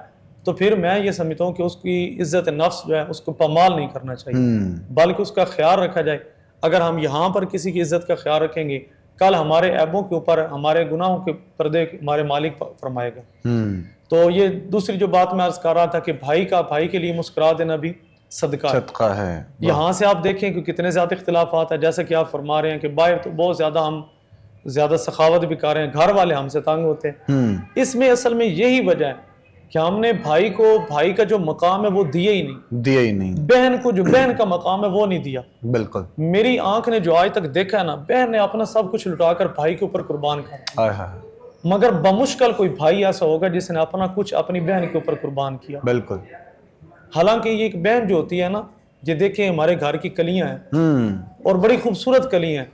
Speaker 4: تو پھر میں یہ سمجھتا ہوں کہ اس کی عزت نفس جو ہے اس کو پامال نہیں کرنا چاہیے, بلکہ اس کا خیال رکھا جائے. اگر ہم یہاں پر کسی کی عزت کا خیال رکھیں گے, کل ہمارے عیبوں کے اوپر ہمارے گناہوں کے پردے ہمارے مالک فرمائے گا. تو یہ دوسری جو بات میں عرض کر رہا تھا کہ بھائی کے لیے مسکرا دینا بھی صدقہ ہے. یہاں سے آپ دیکھیں کہ کتنے زیادہ اختلافات ہیں. جیسے کہ آپ فرما رہے ہیں کہ باہر تو بہت زیادہ ہم زیادہ سخاوت بھی کر رہے ہیں, گھر والے ہم سے تنگ ہوتے ہیں. اس میں اصل میں یہی وجہ ہے کہ ہم نے بھائی کا جو مقام ہے وہ دیا ہی نہیں. بہن کو جو بہن کا مقام ہے وہ نہیں دیا.
Speaker 2: بالکل.
Speaker 4: میری آنکھ نے جو آج تک دیکھا ہے نا, بہن نے اپنا سب کچھ لٹا کر بھائی کے اوپر قربان کیا, مگر بمشکل کوئی بھائی ایسا ہوگا جس نے اپنا کچھ اپنی بہن کے اوپر قربان کیا.
Speaker 2: بالکل.
Speaker 4: حالانکہ یہ ایک بہن جو ہوتی ہے نا, یہ دیکھیں ہمارے گھر کی کلیاں ہیں اور بڑی خوبصورت کلیاں ہیں.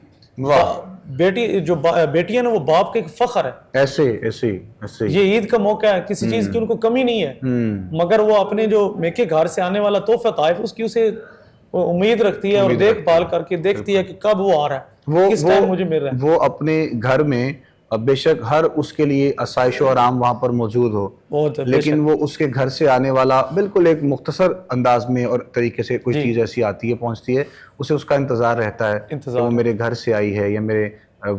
Speaker 4: بیٹی ہے نا وہ باپ کا ایک فخر ہے. ایسے یہ عید کا موقع ہے, کسی چیز کی ان کو کمی نہیں ہے, مگر وہ اپنے جو میکے گھر سے آنے والا تحفہ طائف اس کی اسے امید رکھتی ہے اور دیکھ بھال کر کے دیکھتی ہے کہ کب وہ آ رہا ہے, کس ٹائم مجھے مل رہا ہے.
Speaker 2: وہ اپنے گھر میں بے شک ہر اس کے لیے آسائش و آرام وہاں پر موجود ہو, لیکن وہ اس کے گھر سے آنے والا بالکل ایک مختصر انداز میں اور طریقے سے کوئی چیز ایسی آتی ہے, پہنچتی ہے, اسے اس کا انتظار رہتا ہے کہ وہ میرے گھر سے آئی ہے یا میرے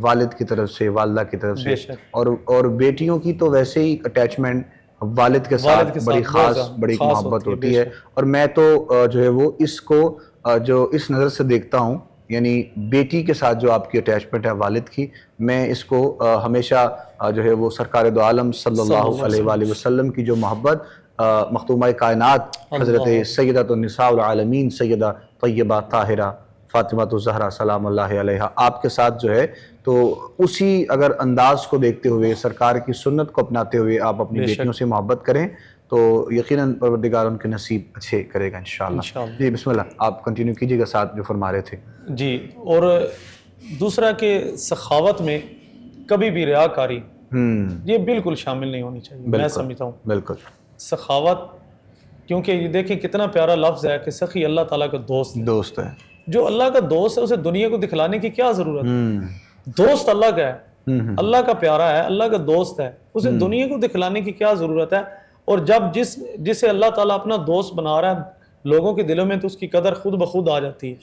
Speaker 2: والد کی طرف سے, والدہ کی طرف سے. اور بیٹیوں کی تو ویسے ہی اٹیچمنٹ والد کے ساتھ بڑی خاص بڑی محبت ہوتی ہے. اور میں تو جو ہے وہ اس کو جو اس نظر سے دیکھتا ہوں, یعنی بیٹی کے ساتھ جو آپ کی اٹیچمنٹ ہے والد کی, میں اس کو ہمیشہ جو ہے وہ سرکار دو عالم صلی اللہ علیہ وآلہ وسلم کی جو محبت, مختومہ کائنات حضرت سیدۃ النساء العالمین سیدہ طیبہ طاہرہ فاطمہ الزہرا سلام اللہ علیہا, آپ کے ساتھ جو ہے تو اسی اگر انداز کو دیکھتے ہوئے, سرکار کی سنت کو اپناتے ہوئے آپ اپنی بیٹیوں سے محبت کریں تو یقیناً پروردگار ان کے نصیب اچھے کرے گا انشاءاللہ. جی بسم اللہ, آپ کنٹینیو کیجیے گا ساتھ جو فرما رہے تھے.
Speaker 4: جی, اور دوسرا کہ سخاوت میں کبھی بھی ریاکاری یہ بالکل شامل نہیں ہونی چاہیے. میں سمجھتا ہوں
Speaker 2: بالکل
Speaker 4: سخاوت، کیونکہ یہ دیکھیں کتنا پیارا لفظ ہے کہ سخی اللہ تعالیٰ کا دوست
Speaker 2: ہے.
Speaker 4: جو اللہ کا دوست ہے اسے دنیا کو دکھلانے کی کیا ضرورت ہے؟ دوست اللہ کا ہے، اللہ کا پیارا ہے، اللہ کا دوست ہے، اسے دنیا کو دکھلانے کی کیا ضرورت ہے؟ اور جب جسے اللہ تعالیٰ اپنا دوست بنا رہا ہے لوگوں کے دلوں میں تو اس کی قدر خود بخود آ جاتی ہے.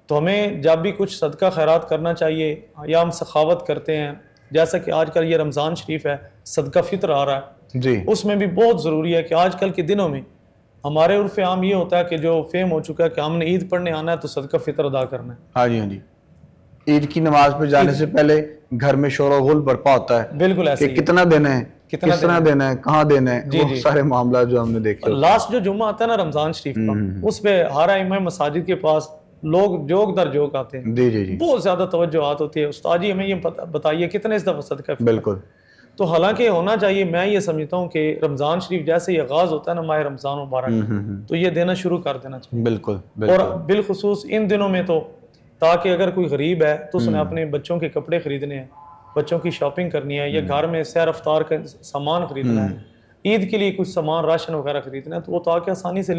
Speaker 4: تو ہمیں جب بھی کچھ صدقہ خیرات کرنا چاہیے یا ہم سخاوت کرتے ہیں، جیسا کہ آج کل یہ رمضان شریف ہے، صدقہ فطر آ رہا ہے
Speaker 2: جی،
Speaker 4: اس میں بھی بہت ضروری ہے کہ آج کل کے دنوں میں ہمارے عرف عام یہ ہوتا ہے کہ جو فہم ہو چکا ہے کہ ہم نے عید پڑھنے آنا ہے تو صدقہ فطر ادا کرنا ہے.
Speaker 2: ہاں جی، ہاں جی. عید کی نماز پہ جانے سے پہلے گھر میں شور و غل برپا ہوتا ہے
Speaker 4: بالکل ایسے
Speaker 2: کہ کتنا دینا ہے، کس طرح دینا ہے، کہاں دینا ہے، وہ سارے معاملات جو ہم نے دیکھے.
Speaker 4: لاسٹ جو جمعہ آتا ہے نا رمضان شریف کا، اس پہ ہر ائمہ مساجد کے پاس لوگ جوک در جوک آتے ہیں.
Speaker 2: جی جی جی،
Speaker 4: بہت زیادہ توجہات ہوتی ہے، استاد جی ہمیں یہ بتائیے کتنے اس دفعہ صدقہ فطر.
Speaker 2: بالکل.
Speaker 4: تو حالانکہ ہونا چاہیے، میں یہ سمجھتا ہوں کہ رمضان شریف جیسے ہی آغاز ہوتا ہے نا ماہ رمضان مبارک، تو یہ دینا شروع کر دینا چاہیے.
Speaker 2: بالکل
Speaker 4: اور بالخصوص ان دنوں میں تو، تاکہ اگر کوئی غریب ہے تو اس نے اپنے بچوں کے کپڑے خریدنے ہیں، بچوں کی شاپنگ کرنی ہے، یا گھر میں سیر افطار کا سامان خریدنا ہے، عید کے لیے کچھ سامان راشن وغیرہ خریدنا ہے، تو وہ تاکہ آسانی سے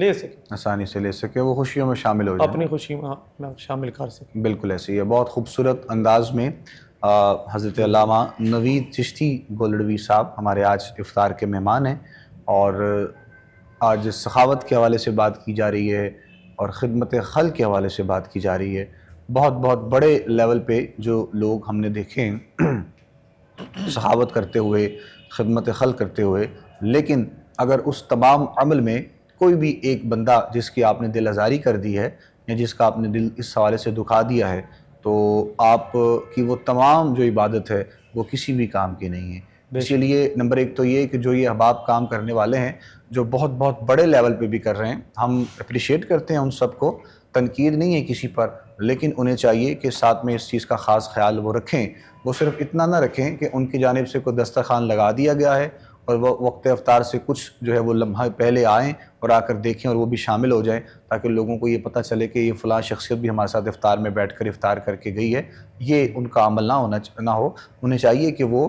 Speaker 4: لے سکے،
Speaker 2: وہ خوشیوں میں شامل ہو جائے،
Speaker 4: اپنی خوشی میں شامل کر سکے.
Speaker 2: بالکل ایسے ہی ہے. بہت خوبصورت انداز میں حضرت علامہ نوید چشتی گولڑوی صاحب ہمارے آج افطار کے مہمان ہیں، اور آج سخاوت کے حوالے سے بات کی جا رہی ہے اور خدمت خلق کے حوالے سے بات کی جا رہی ہے. بہت بہت بڑے لیول پہ جو لوگ ہم نے دیکھے ہیں سخاوت کرتے ہوئے، خدمت خلق کرتے ہوئے، لیکن اگر اس تمام عمل میں کوئی بھی ایک بندہ جس کی آپ نے دل آزاری کر دی ہے یا جس کا آپ نے دل اس حوالے سے دکھا دیا ہے، تو آپ کی وہ تمام جو عبادت ہے وہ کسی بھی کام کی نہیں ہے. اسی لیے نمبر ایک تو یہ کہ جو یہ احباب کام کرنے والے ہیں، جو بہت بہت بڑے لیول پہ بھی کر رہے ہیں، ہم اپریشیٹ کرتے ہیں ان سب کو، تنقید نہیں ہے کسی پر، لیکن انہیں چاہیے کہ ساتھ میں اس چیز کا خاص خیال وہ رکھیں. وہ صرف اتنا نہ رکھیں کہ ان کی جانب سے کوئی دسترخوان لگا دیا گیا ہے اور وہ وقت افطار سے کچھ جو ہے وہ لمحہ پہلے آئیں اور آ کر دیکھیں اور وہ بھی شامل ہو جائیں، تاکہ لوگوں کو یہ پتہ چلے کہ یہ فلاں شخصیت بھی ہمارے ساتھ افطار میں بیٹھ کر افطار کر کے گئی ہے. یہ ان کا عمل نہ ہو. انہیں چاہیے کہ وہ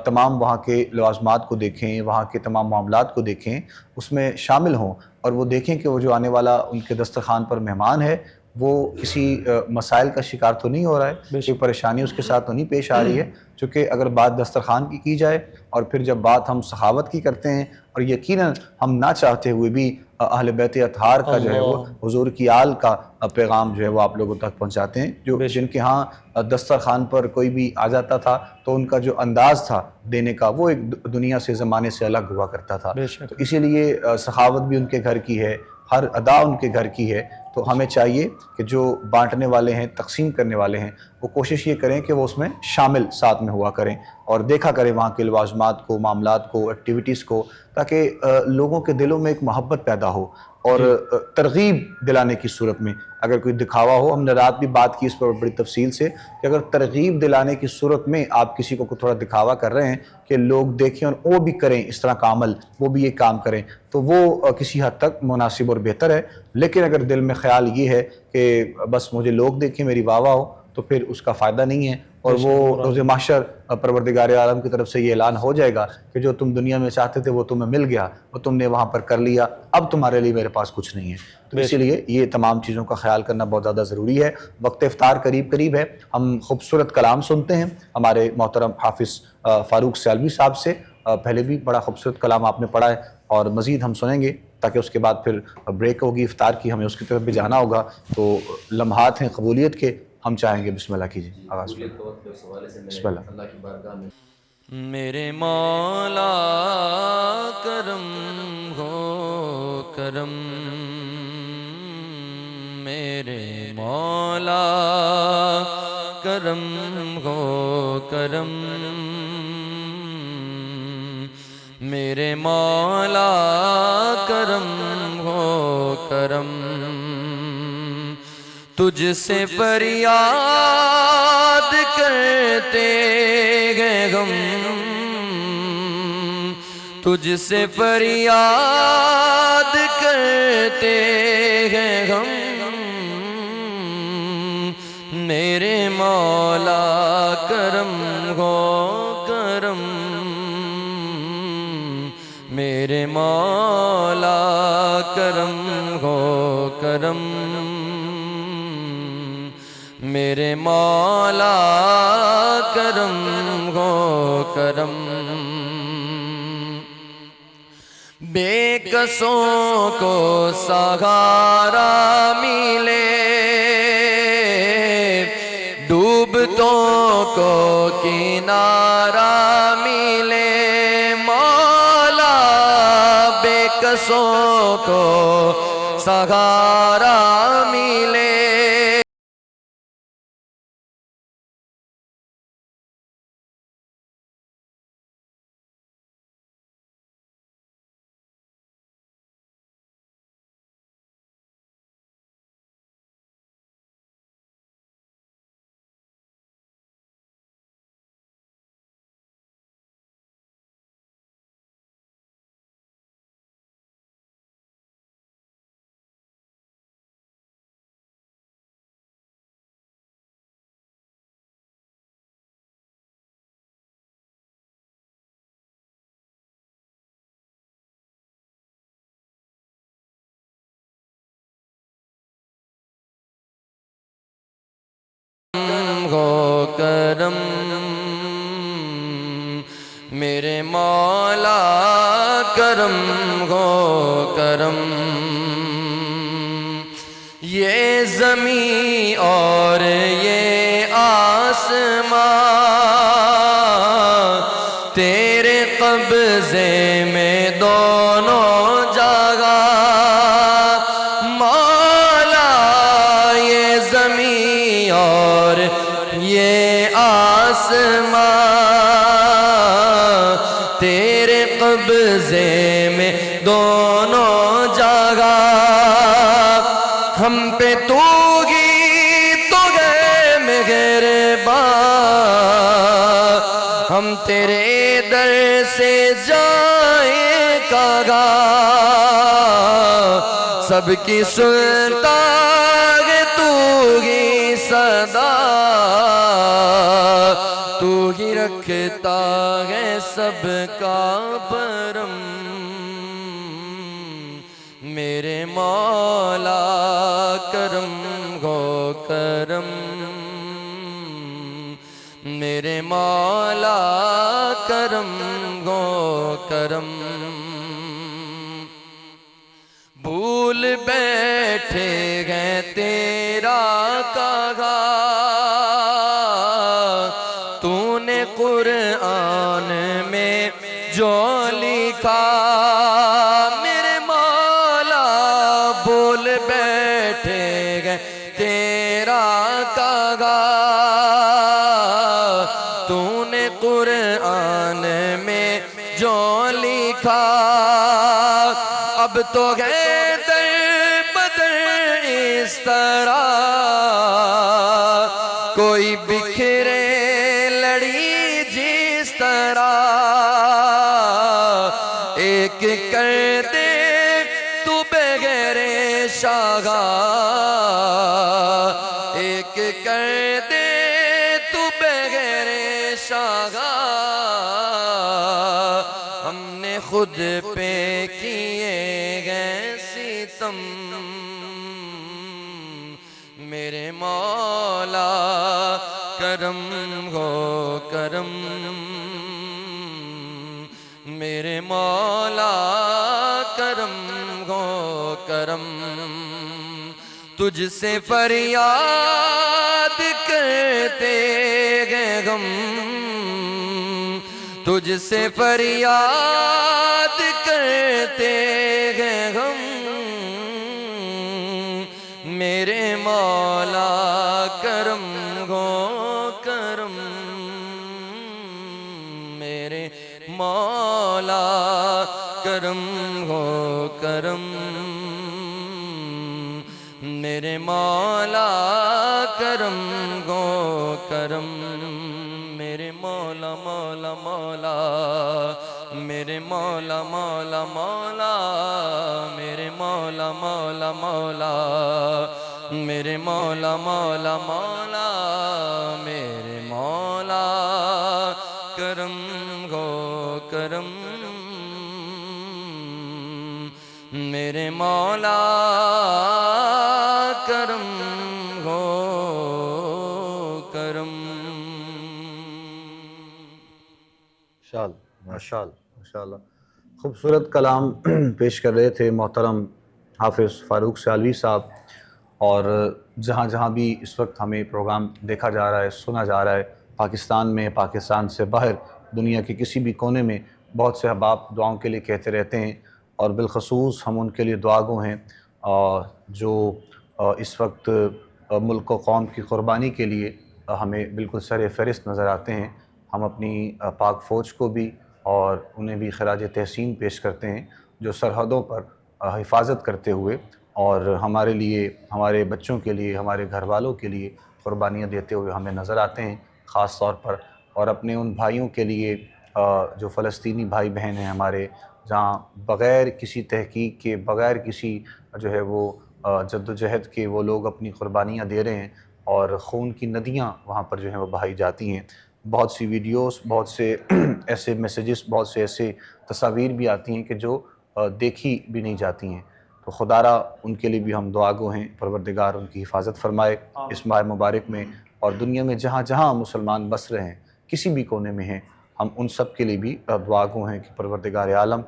Speaker 2: تمام وہاں کے لوازمات کو دیکھیں، وہاں کے تمام معاملات کو دیکھیں، اس میں شامل ہوں، اور وہ دیکھیں کہ وہ جو آنے والا ان کے دسترخوان پر مہمان ہے وہ کسی مسائل کا شکار تو نہیں ہو رہا ہے، کوئی پریشانی اس کے ساتھ تو نہیں پیش آ رہی ہے. چونکہ اگر بات دسترخوان کی جائے اور پھر جب بات ہم سخاوت کی کرتے ہیں، اور یقیناً ہم نہ چاہتے ہوئے بھی اہل بیت اطہار کا جو ہے وہ حضور کی آل کا پیغام جو ہے وہ آپ لوگوں تک پہنچاتے ہیں، جو جن کے ہاں دسترخوان پر کوئی بھی آ جاتا تھا تو ان کا جو انداز تھا دینے کا وہ ایک دنیا سے، زمانے سے الگ ہوا کرتا تھا. تو اسی لیے سخاوت بھی ان کے گھر کی ہے، ہر ادا ان کے گھر کی ہے. تو ہمیں چاہیے کہ جو بانٹنے والے ہیں، تقسیم کرنے والے ہیں، وہ کوشش یہ کریں کہ وہ اس میں شامل ساتھ میں ہوا کریں اور دیکھا کریں وہاں کے لوازمات کو، معاملات کو، ایکٹیویٹیز کو، تاکہ لوگوں کے دلوں میں ایک محبت پیدا ہو اور ترغیب دلانے کی صورت میں اگر کوئی دکھاوا ہو. ہم نے رات بھی بات کی اس پر بڑی تفصیل سے کہ اگر ترغیب دلانے کی صورت میں آپ کسی کو تھوڑا دکھاوا کر رہے ہیں کہ لوگ دیکھیں اور وہ بھی کریں اس طرح کا عمل، وہ بھی یہ کام کریں، تو وہ کسی حد تک مناسب اور بہتر ہے. لیکن اگر دل میں خیال یہ ہے کہ بس مجھے لوگ دیکھیں، میری واہ واہ ہو، تو پھر اس کا فائدہ نہیں ہے. اور وہ روز محشر پروردگار عالم کی طرف سے یہ اعلان ہو جائے گا کہ جو تم دنیا میں چاہتے تھے وہ تمہیں مل گیا، وہ تم نے وہاں پر کر لیا، اب تمہارے لیے میرے پاس کچھ نہیں ہے. تو اسی لیے یہ تمام چیزوں کا خیال کرنا بہت زیادہ ضروری ہے. وقت افطار قریب ہے، ہم خوبصورت کلام سنتے ہیں ہمارے محترم حافظ فاروق سیالوی صاحب سے. پہلے بھی بڑا خوبصورت کلام آپ نے پڑھا ہے اور مزید ہم سنیں گے، تاکہ اس کے بعد پھر بریک ہوگی افطار کی، ہمیں اس کی طرف بھی جانا ہوگا. تو لمحات ہیں قبولیت کے، ہم چاہیں گے بسم اللہ کیجیے آغاز. بسم اللہ.
Speaker 1: میرے مولا کرم ہو کرم، میرے مولا کرم ہو کرم، میرے مولا کرم ہو کرم. تجھ سے فریاد کرتے ہیں غم، تجھ سے فریاد کرتے ہیں غم، میرے مولا کرم ہو کرم میرے مولا کرم ہو کرم میرے مولا کرم ہو کرم بے کسوں کو سہارا ملے ڈوبتوں کو کنارہ ملے مولا بے کسوں کو سہارا ملے ہو کرم میرے مولا کرم ہو کرم یہ زمین اور یہ آسمان تیرے قبضے میں دونوں جگہ مولا یہ زمین اور یہ آسمان تیرے قبضے میں دونوں جگہ ہم پہ تو گی تو گئے مہربان ہم تیرے در سے جائیں کہاں سب کی سنتا ہے تو ہی صدا تو ہی رکھتا ہے سب کا برم میرے مولا کرم ہو کرم میرے مولا کرم ہو کرم بھول بیٹھے گئے تیرا کہا تو نے قرآن میں جو لکھا میرے مولا بھول بیٹھے گئے تیرا کہا تو نے قرآن میں جو لکھا اب تو ہے در بدر اس طرح کوئی بکھرے لڑی جس طرح ایک کر دے تو بغیر شاہ ایک کر دے تو بغیر شاہ ہم نے خود پہ کیے گئے ستم میرے مولا کرم ہو کرم میرے مولا کرم ہو کرم تجھ سے فریاد کرتے گئے غم تجھ سے فریاد کرتے گئے غم میرے مولا کرم ہو کرم میرے مولا کرم ہو کرم میرے مولا کرم ہو کرم میرے مولا مولا مولا میرے مولا مولا مولا میرے مولا مولا مولا میرے مولا مولا مولا میرے مولا کرم ہو کرم میرے مولا کرم ہو کرم
Speaker 2: ماشاءاللہ خوبصورت کلام پیش کر رہے تھے محترم حافظ فاروق سیالوی صاحب. اور جہاں جہاں بھی اس وقت ہمیں پروگرام دیکھا جا رہا ہے، سنا جا رہا ہے، پاکستان میں، پاکستان سے باہر، دنیا کے کسی بھی کونے میں، بہت سے احباب دعاؤں کے لیے کہتے رہتے ہیں، اور بالخصوص ہم ان کے لیے دعا گو ہیں جو اس وقت ملک و قوم کی قربانی کے لیے ہمیں بالکل سر فہرست نظر آتے ہیں. ہم اپنی پاک فوج کو بھی اور انہیں بھی خراج تحسین پیش کرتے ہیں جو سرحدوں پر حفاظت کرتے ہوئے اور ہمارے لیے، ہمارے بچوں کے لیے، ہمارے گھر والوں کے لیے قربانیاں دیتے ہوئے ہمیں نظر آتے ہیں خاص طور پر. اور اپنے ان بھائیوں کے لیے جو فلسطینی بھائی بہن ہیں ہمارے، جہاں بغیر کسی تحقیق کے، بغیر کسی جو ہے وہ جد و جہد کے وہ لوگ اپنی قربانیاں دے رہے ہیں اور خون کی ندیاں وہاں پر جو ہیں وہ بہائی جاتی ہیں. بہت سی ویڈیوز، بہت سے ایسے میسیجز، بہت سے ایسے تصاویر بھی آتی ہیں کہ جو دیکھی بھی نہیں جاتی ہیں. تو خدارہ ان کے لیے بھی ہم دعا گو ہیں، پروردگار ان کی حفاظت فرمائے اس ماہ مبارک میں، اور دنیا میں جہاں جہاں مسلمان بس رہے ہیں، کسی بھی کونے میں ہیں، ہم ان سب کے لیے بھی دعا گو ہیں کہ پروردگار عالم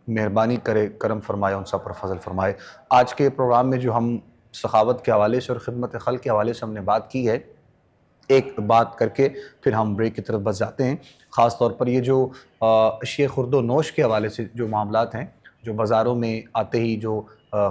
Speaker 2: مہربانی کرے، کرم فرمائے، ان سب پر فضل فرمائے. آج کے پروگرام میں جو ہم سخاوت کے حوالے سے اور خدمت خلق کے حوالے سے ہم نے بات کی ہے، ایک بات کر کے پھر ہم بریک کی طرف بس جاتے ہیں. خاص طور پر یہ جو اشیاء خورد و نوش کے حوالے سے جو معاملات ہیں، جو بازاروں میں آتے ہی جو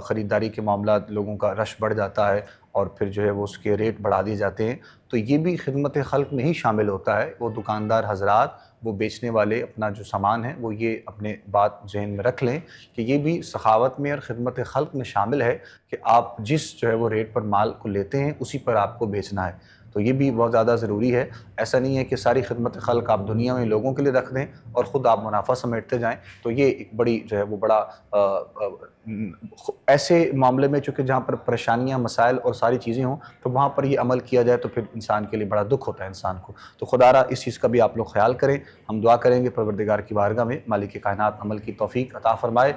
Speaker 2: خریداری کے معاملات، لوگوں کا رش بڑھ جاتا ہے اور پھر جو ہے وہ اس کے ریٹ بڑھا دیے جاتے ہیں، تو یہ بھی خدمت خلق میں ہی شامل ہوتا ہے. وہ دکاندار حضرات، وہ بیچنے والے اپنا جو سامان ہے وہ یہ اپنے بات ذہن میں رکھ لیں کہ یہ بھی سخاوت میں اور خدمت خلق میں شامل ہے کہ آپ جس جو ہے وہ ریٹ پر مال کو لیتے ہیں اسی پر آپ کو بیچنا ہے. تو یہ بھی بہت زیادہ ضروری ہے. ایسا نہیں ہے کہ ساری خدمت خلق آپ دنیا میں لوگوں کے لیے رکھ دیں اور خود آپ منافع سمیٹتے جائیں. تو یہ ایک بڑی جو ہے وہ بڑا ایسے معاملے میں چونکہ جہاں پر پریشانیاں، مسائل اور ساری چیزیں ہوں تو وہاں پر یہ عمل کیا جائے تو پھر انسان کے لیے بڑا دکھ ہوتا ہے انسان کو. تو خدارہ اس چیز کا بھی آپ لوگ خیال کریں. ہم دعا کریں گے پروردگار کی بارگاہ میں مالک کائنات عمل کی توفیق عطا فرمائے.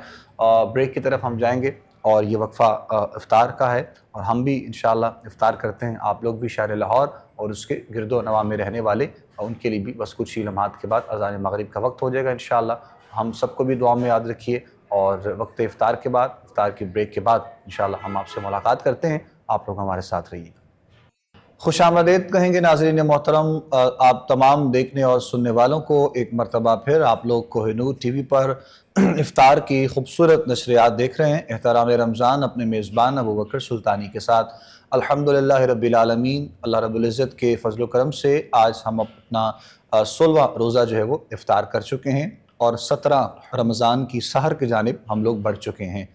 Speaker 2: بریک کی طرف ہم جائیں گے اور یہ وقفہ افطار کا ہے، اور ہم بھی انشاءاللہ افطار کرتے ہیں. آپ لوگ بھی شہر لاہور اور اس کے گرد و نواح میں رہنے والے، ان کے لیے بھی بس کچھ ہی لمحات کے بعد اذان مغرب کا وقت ہو جائے گا انشاءاللہ. ہم سب کو بھی دعا میں یاد رکھیے، اور وقت افطار کے بعد، افطار کی بریک کے بعد انشاءاللہ ہم آپ سے ملاقات کرتے ہیں. آپ لوگ ہمارے ساتھ رہیے. خوش آمدید کہیں گے ناظرین محترم آپ تمام دیکھنے اور سننے والوں کو ایک مرتبہ پھر. آپ لوگ کوہ نور ٹی وی پر افطار کی خوبصورت نشریات دیکھ رہے ہیں. احترام رمضان اپنے میزبان ابوبکر سلطانی کے ساتھ الحمدللہ رب العالمین. اللہ رب العزت کے فضل و کرم سے آج ہم اپنا 16واں روزہ جو ہے وہ افطار کر چکے ہیں، اور 17 رمضان کی سحر کی جانب ہم لوگ بڑھ چکے ہیں.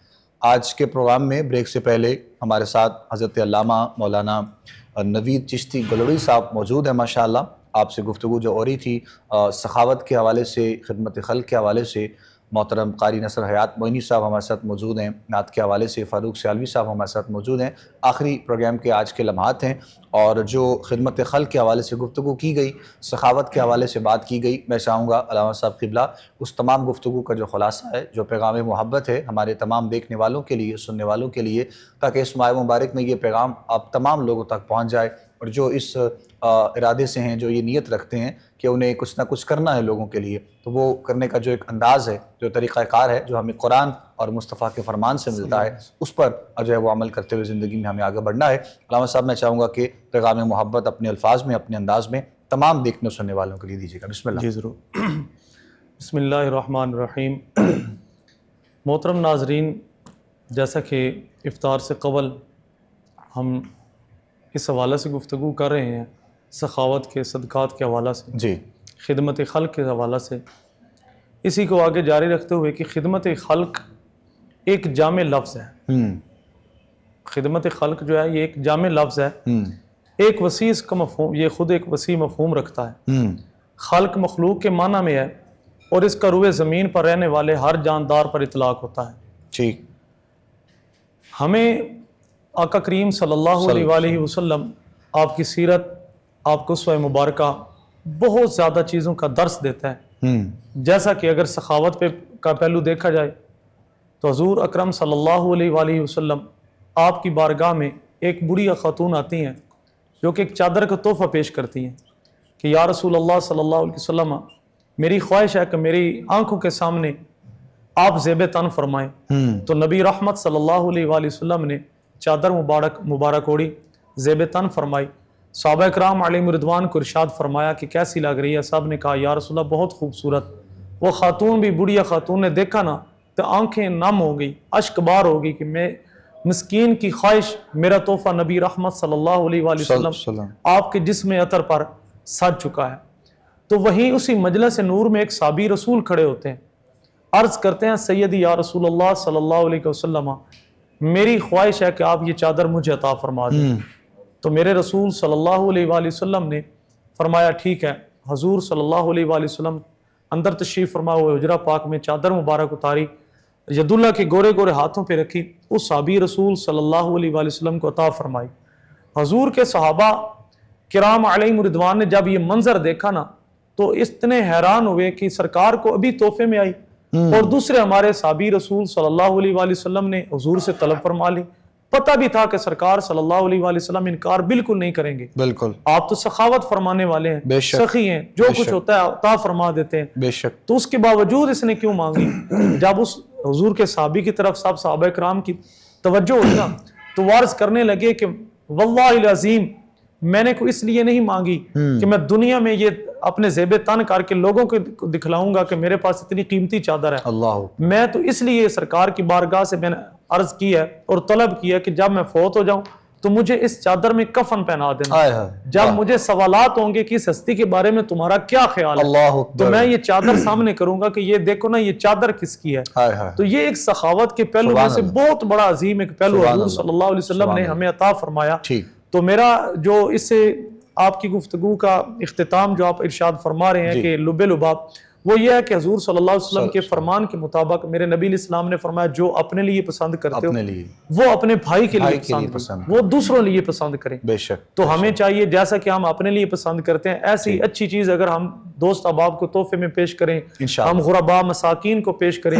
Speaker 2: آج کے پروگرام میں بریک سے پہلے ہمارے ساتھ حضرت علامہ مولانا نوید چشتی گلوڑی صاحب موجود ہیں. ماشاءاللہ آپ سے گفتگو جو ہو رہی تھی سخاوت کے حوالے سے، خدمت خلق کے حوالے سے، محترم قاری نصر حیات معینی صاحب ہمارے ساتھ موجود ہیں. نعت کے حوالے سے فاروق سیالوی صاحب ہمارے ساتھ موجود ہیں. آخری پروگرام کے آج کے لمحات ہیں، اور جو خدمت خلق کے حوالے سے گفتگو کی گئی، سخاوت کے حوالے سے بات کی گئی، میں چاہوں گا علامہ صاحب قبلہ اس تمام گفتگو کا جو خلاصہ ہے، جو پیغام محبت ہے ہمارے تمام دیکھنے والوں کے لیے، سننے والوں کے لیے، تاکہ اس ماہ مبارک میں یہ پیغام آپ تمام لوگوں تک پہنچ جائے، اور جو اس ارادے سے ہیں، جو یہ نیت رکھتے ہیں کہ انہیں کچھ نہ کچھ کرنا ہے لوگوں کے لیے، تو وہ کرنے کا جو ایک انداز ہے، جو طریقہ کار ہے، جو ہمیں قرآن اور مصطفیٰ کے فرمان سے ملتا ہے، اس پر جو ہے وہ عمل کرتے ہوئے زندگی میں ہمیں آگے بڑھنا ہے. علامہ صاحب میں چاہوں گا کہ پیغام محبت اپنے الفاظ میں، اپنے انداز میں تمام دیکھنے سننے والوں کے لیے دیجیے گا. بسم اللہ.
Speaker 4: جی ضرور. بسم اللہ الرحمن الرحیم. محترم ناظرین، جیسا کہ افطار سے قبل ہم اس حوالے سے گفتگو کر رہے ہیں، سخاوت کے، صدقات کے حوالہ سے،
Speaker 2: جی،
Speaker 4: خدمت خلق کے حوالہ سے، اسی کو آگے جاری رکھتے ہوئے کہ خدمت خلق ایک جامع لفظ ہے. خدمت خلق جو ہے یہ ایک جامع لفظ ہے، ایک وسیع اس کا مفہوم، یہ خود ایک وسیع مفہوم رکھتا ہے. خلق مخلوق کے معنی میں ہے، اور اس کا روئے زمین پر رہنے والے ہر جاندار پر اطلاق ہوتا ہے.
Speaker 2: ٹھیک.
Speaker 4: ہمیں آقا کریم صلی اللہ علیہ وآلہ وسلم، آپ کی سیرت، آپ کو اسوہ مبارکہ بہت زیادہ چیزوں کا درس دیتا ہے. جیسا کہ اگر سخاوت کا پہلو دیکھا جائے تو حضور اکرم صلی اللہ علیہ وآلہ وسلم آپ کی بارگاہ میں ایک بوڑھی خاتون آتی ہیں جو کہ ایک چادر کا تحفہ پیش کرتی ہیں کہ یا رسول اللہ صلی اللہ علیہ وسلم میری خواہش ہے کہ میری آنکھوں کے سامنے آپ زیب تن فرمائیں. تو نبی رحمت صلی اللہ علیہ وآلہ وسلم نے چادر مبارک اوڑی، زیب تن فرمائی. صحابہ کرام علیہم رضوان کو ارشاد فرمایا کہ کیسی لگ رہی ہے؟ صاحب نے کہا یا رسول اللہ بہت خوبصورت. وہ خاتون بھی بڑھیا خاتون نے دیکھا نا تو آنکھیں نم ہو گئی، اشک بار ہو گئی کہ میں مسکین کی خواہش، میرا تحفہ نبی رحمت صلی اللہ علیہ وآلہ وسلم آپ کے جسم عطر پر سج چکا ہے. تو وہیں اسی مجلس نور میں ایک صحابی رسول کھڑے ہوتے ہیں، عرض کرتے ہیں سیدی یا رسول اللہ صلی اللہ علیہ وسلم میری خواہش ہے کہ آپ یہ چادر مجھے عطا فرما دیں. تو میرے رسول صلی اللہ علیہ وآلہ وسلم نے فرمایا ٹھیک ہے. حضور صلی اللہ علیہ وآلہ وسلم اندر تشریف فرما ہوئے حجرہ پاک میں چادر مبارک اتاری، ید اللہ کے گورے گورے ہاتھوں پہ رکھی، اس صحابی رسول صلی اللہ علیہ وآلہ وسلم کو عطا فرمائی. حضور کے صحابہ کرام علیہم رضوان نے جب یہ منظر دیکھا نا تو اتنے حیران ہوئے کہ سرکار کو ابھی تحفے میں آئی، اور دوسرے ہمارے صحابی رسول صلی اللہ علیہ وآلہ وسلم نے حضور سے طلب فرما لی. پتہ بھی تھا کہ سرکار صلی اللہ علیہ وآلہ وسلم انکار بالکل نہیں کریں گے.
Speaker 2: بالکل
Speaker 4: آپ تو سخاوت فرمانے والے ہیں، سخی ہیں، جو کچھ ہوتا ہے عطا فرما دیتے ہیں.
Speaker 2: بے شک.
Speaker 4: تو اس کے باوجود اس نے کیوں مانگی؟ جب اس حضور کے صحابی کی طرف سب صحابہ کرام کی توجہ ہوئی نا تو وارث کرنے لگے کہ واللہ العظیم میں نے کو اس لیے نہیں مانگی کہ میں دنیا میں یہ اپنے زیب تن کر کے لوگوں کو دکھلاؤں گا کہ میرے پاس اتنی قیمتی چادر ہے.
Speaker 2: اللہ،
Speaker 4: میں تو اس لیے سرکار کی بارگاہ سے میں نے عرض کی ہے اور طلب کیا کہ جب میں فوت ہو جاؤں تو مجھے اس چادر میں کفن پہنا دینا. جب مجھے سوالات ہوں گے کہ اس ہستی کے بارے میں تمہارا کیا خیال ہے تو میں یہ چادر سامنے کروں گا کہ یہ دیکھو نا یہ چادر کس کی ہے. تو یہ ایک سخاوت کے پہلو میں سے بہت بڑا عظیم ایک پہلو حضور صلی اللہ علیہ وسلم نے ہمیں عطا فرمایا. تو میرا جو اس سے آپ کی گفتگو کا اختتام جو آپ ارشاد فرما رہے ہیں کہ لب لباب، وہ یہ ہے کہ حضور صلی اللہ علیہ وسلم کے فرمان کے مطابق میرے نبی علیہ السلام نے فرمایا جو اپنے لیے پسند کرتے ہو وہ اپنے بھائی کے لیے پسند، وہ دوسروں لیے پسند کریں.
Speaker 2: بے شک.
Speaker 4: تو ہمیں چاہیے جیسا کہ ہم اپنے لیے پسند کرتے ہیں ایسی اچھی چیز اگر ہم دوست احباب کو تحفے میں پیش کریں، ہم غرباء مساکین کو پیش کریں،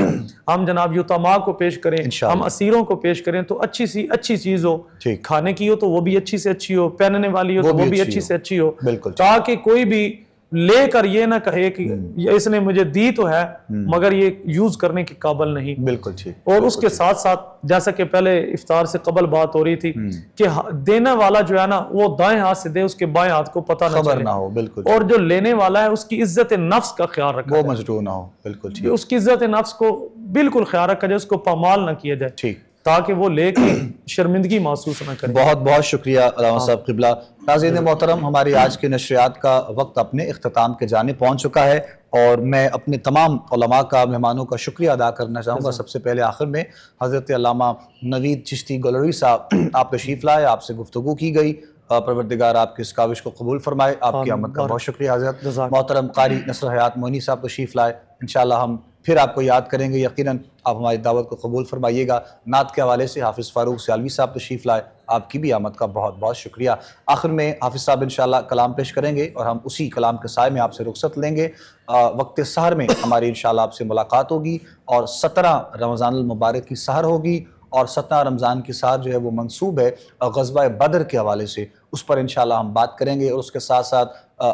Speaker 4: ہم جناب یتیماں کو پیش کریں، ہم اسیروں کو پیش کریں تو اچھی سی اچھی چیز ہو، کھانے کی ہو تو وہ بھی اچھی سے اچھی ہو، پہننے والی ہو تو وہ بھی اچھی سے اچھی ہو، تاکہ کوئی بھی لے کر یہ نہ کہے کہ اس نے مجھے دی تو ہے مگر یہ یوز کرنے کے قابل نہیں.
Speaker 2: بالکل ٹھیک.
Speaker 4: اور اس کے ساتھ ساتھ جیسا کہ پہلے افطار سے قبل بات ہو رہی تھی کہ دینے والا جو ہے نا وہ دائیں ہاتھ سے دے، اس کے بائیں ہاتھ کو پتہ نہ چلے،
Speaker 2: بالکل.
Speaker 4: اور جو لینے والا ہے اس کی عزت نفس کا خیال رکھا
Speaker 2: وہ مجروح نہ ہو. بالکل ٹھیک.
Speaker 4: اس کی عزت نفس کو بالکل خیال رکھا جائے، اس کو پامال نہ کیا جائے. ٹھیک. تاکہ وہ لے کے شرمندگی محسوس نہ کرے.
Speaker 2: بہت بہت شکریہ علامہ صاحب قبلہ. ناظرین محترم، ہماری آج کی نشریات کا وقت اپنے اختتام کے جانب پہنچ چکا ہے اور میں اپنے تمام علماء کا، مہمانوں کا شکریہ ادا کرنا چاہوں گا. سب سے پہلے آخر میں حضرت علامہ نوید چشتی گولوی صاحب، آپ تشریف لائے، آپ سے گفتگو کی گئی، پروردگار آپ کی اس کاوش کو قبول فرمائے. آپ کی آمد کا بہت شکریہ حضرت. محترم قاری نصر حیات موئینی صاحب تشریف لائے، انشاءاللہ ہم پھر آپ کو یاد کریں گے، یقیناً آپ ہماری دعوت کو قبول فرمائیے گا. نعت کے حوالے سے حافظ فاروق سیالوی صاحب تشریف لائے، آپ کی بھی آمد کا بہت بہت شکریہ. آخر میں حافظ صاحب انشاءاللہ کلام پیش کریں گے اور ہم اسی کلام کے سائے میں آپ سے رخصت لیں گے. وقت سحر میں ہماری انشاءاللہ آپ سے ملاقات ہوگی اور 17 رمضان المبارک کی سحر ہوگی، اور 17 رمضان کی سحر جو ہے وہ منسوب ہے غزوہ بدر کے حوالے سے، اس پر انشاءاللہ ہم بات کریں گے. اور اس کے ساتھ ساتھ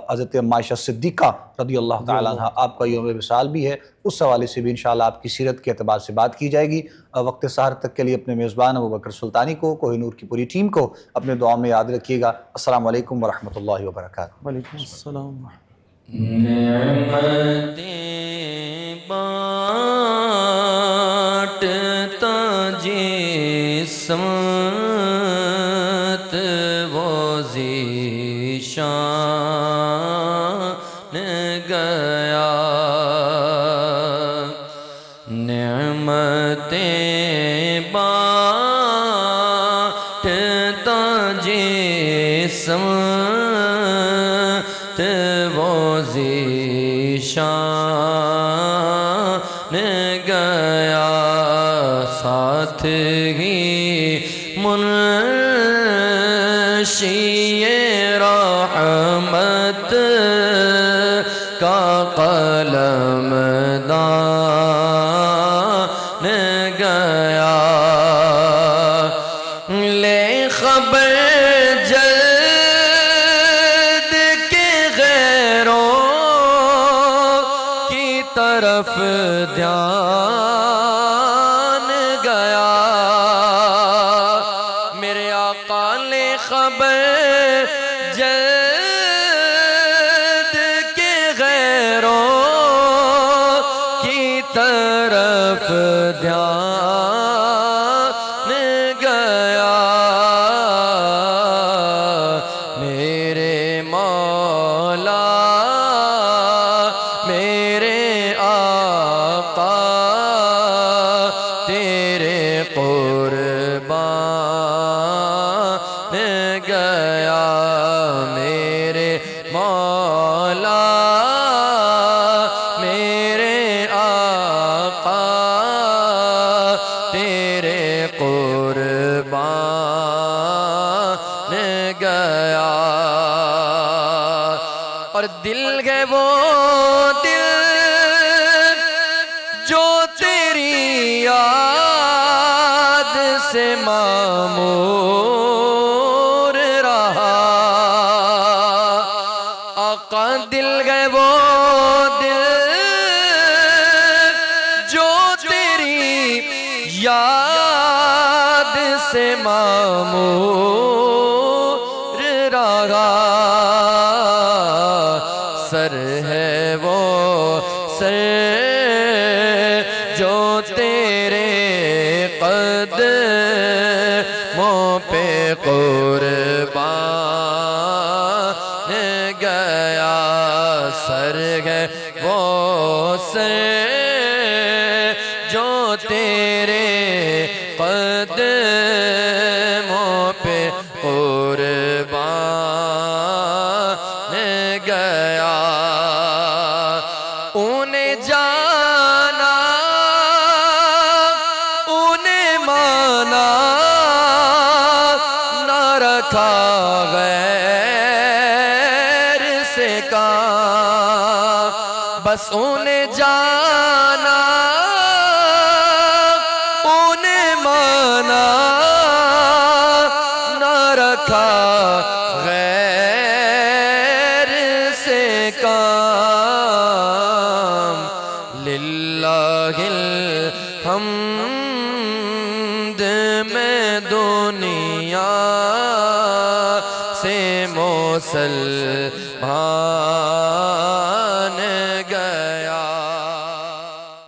Speaker 2: حضرت عائشہ صدیقہ رضی اللہ تعالیٰ عنہ آپ کا یوم وصال بھی ہے، اس حوالے سے بھی انشاءاللہ آپ کی سیرت کے اعتبار سے بات کی جائے گی. وقت سحر تک کے لیے اپنے میزبان ابوبکر سلطانی کو، کوہ نور کی پوری ٹیم کو اپنے دعاؤں میں یاد رکھیے گا. السلام علیکم ورحمۃ اللہ وبرکاتہ.
Speaker 4: وعلیکم السلام.
Speaker 1: سمت وہ ذیشان گیا، نعمتیں بانٹتا جسمت وہ ذیشان گیا، ساتھ ہی منشی رحمت گیا لے خبر جلد کے غیروں کی طرف دھیان گیا میرے آقا لے خبر جلد کے غیروں کی طرف دھیان گیا میرے مولا میرے آقا تیرے قربان گیا میرے مولا میرے آقا تیرے قربان گیا اور دل ہے وہ دل جو تیری یاد سے معمور رہا آقا دل ہے وہ دل جو تیری یاد سے معمور رہا سر ہے وہ سر جو تیرے قدموں پہ قربان گیا سر ہے وہ سر جو تیرے قدموں پہ قربان گیا انہیں جانا انہیں مانا نہ رکھا غیر سے کام بس انہیں جانا انہیں مانا نہ رکھا غیر سے کام للہ الحمد میں دنیا سے مسلمان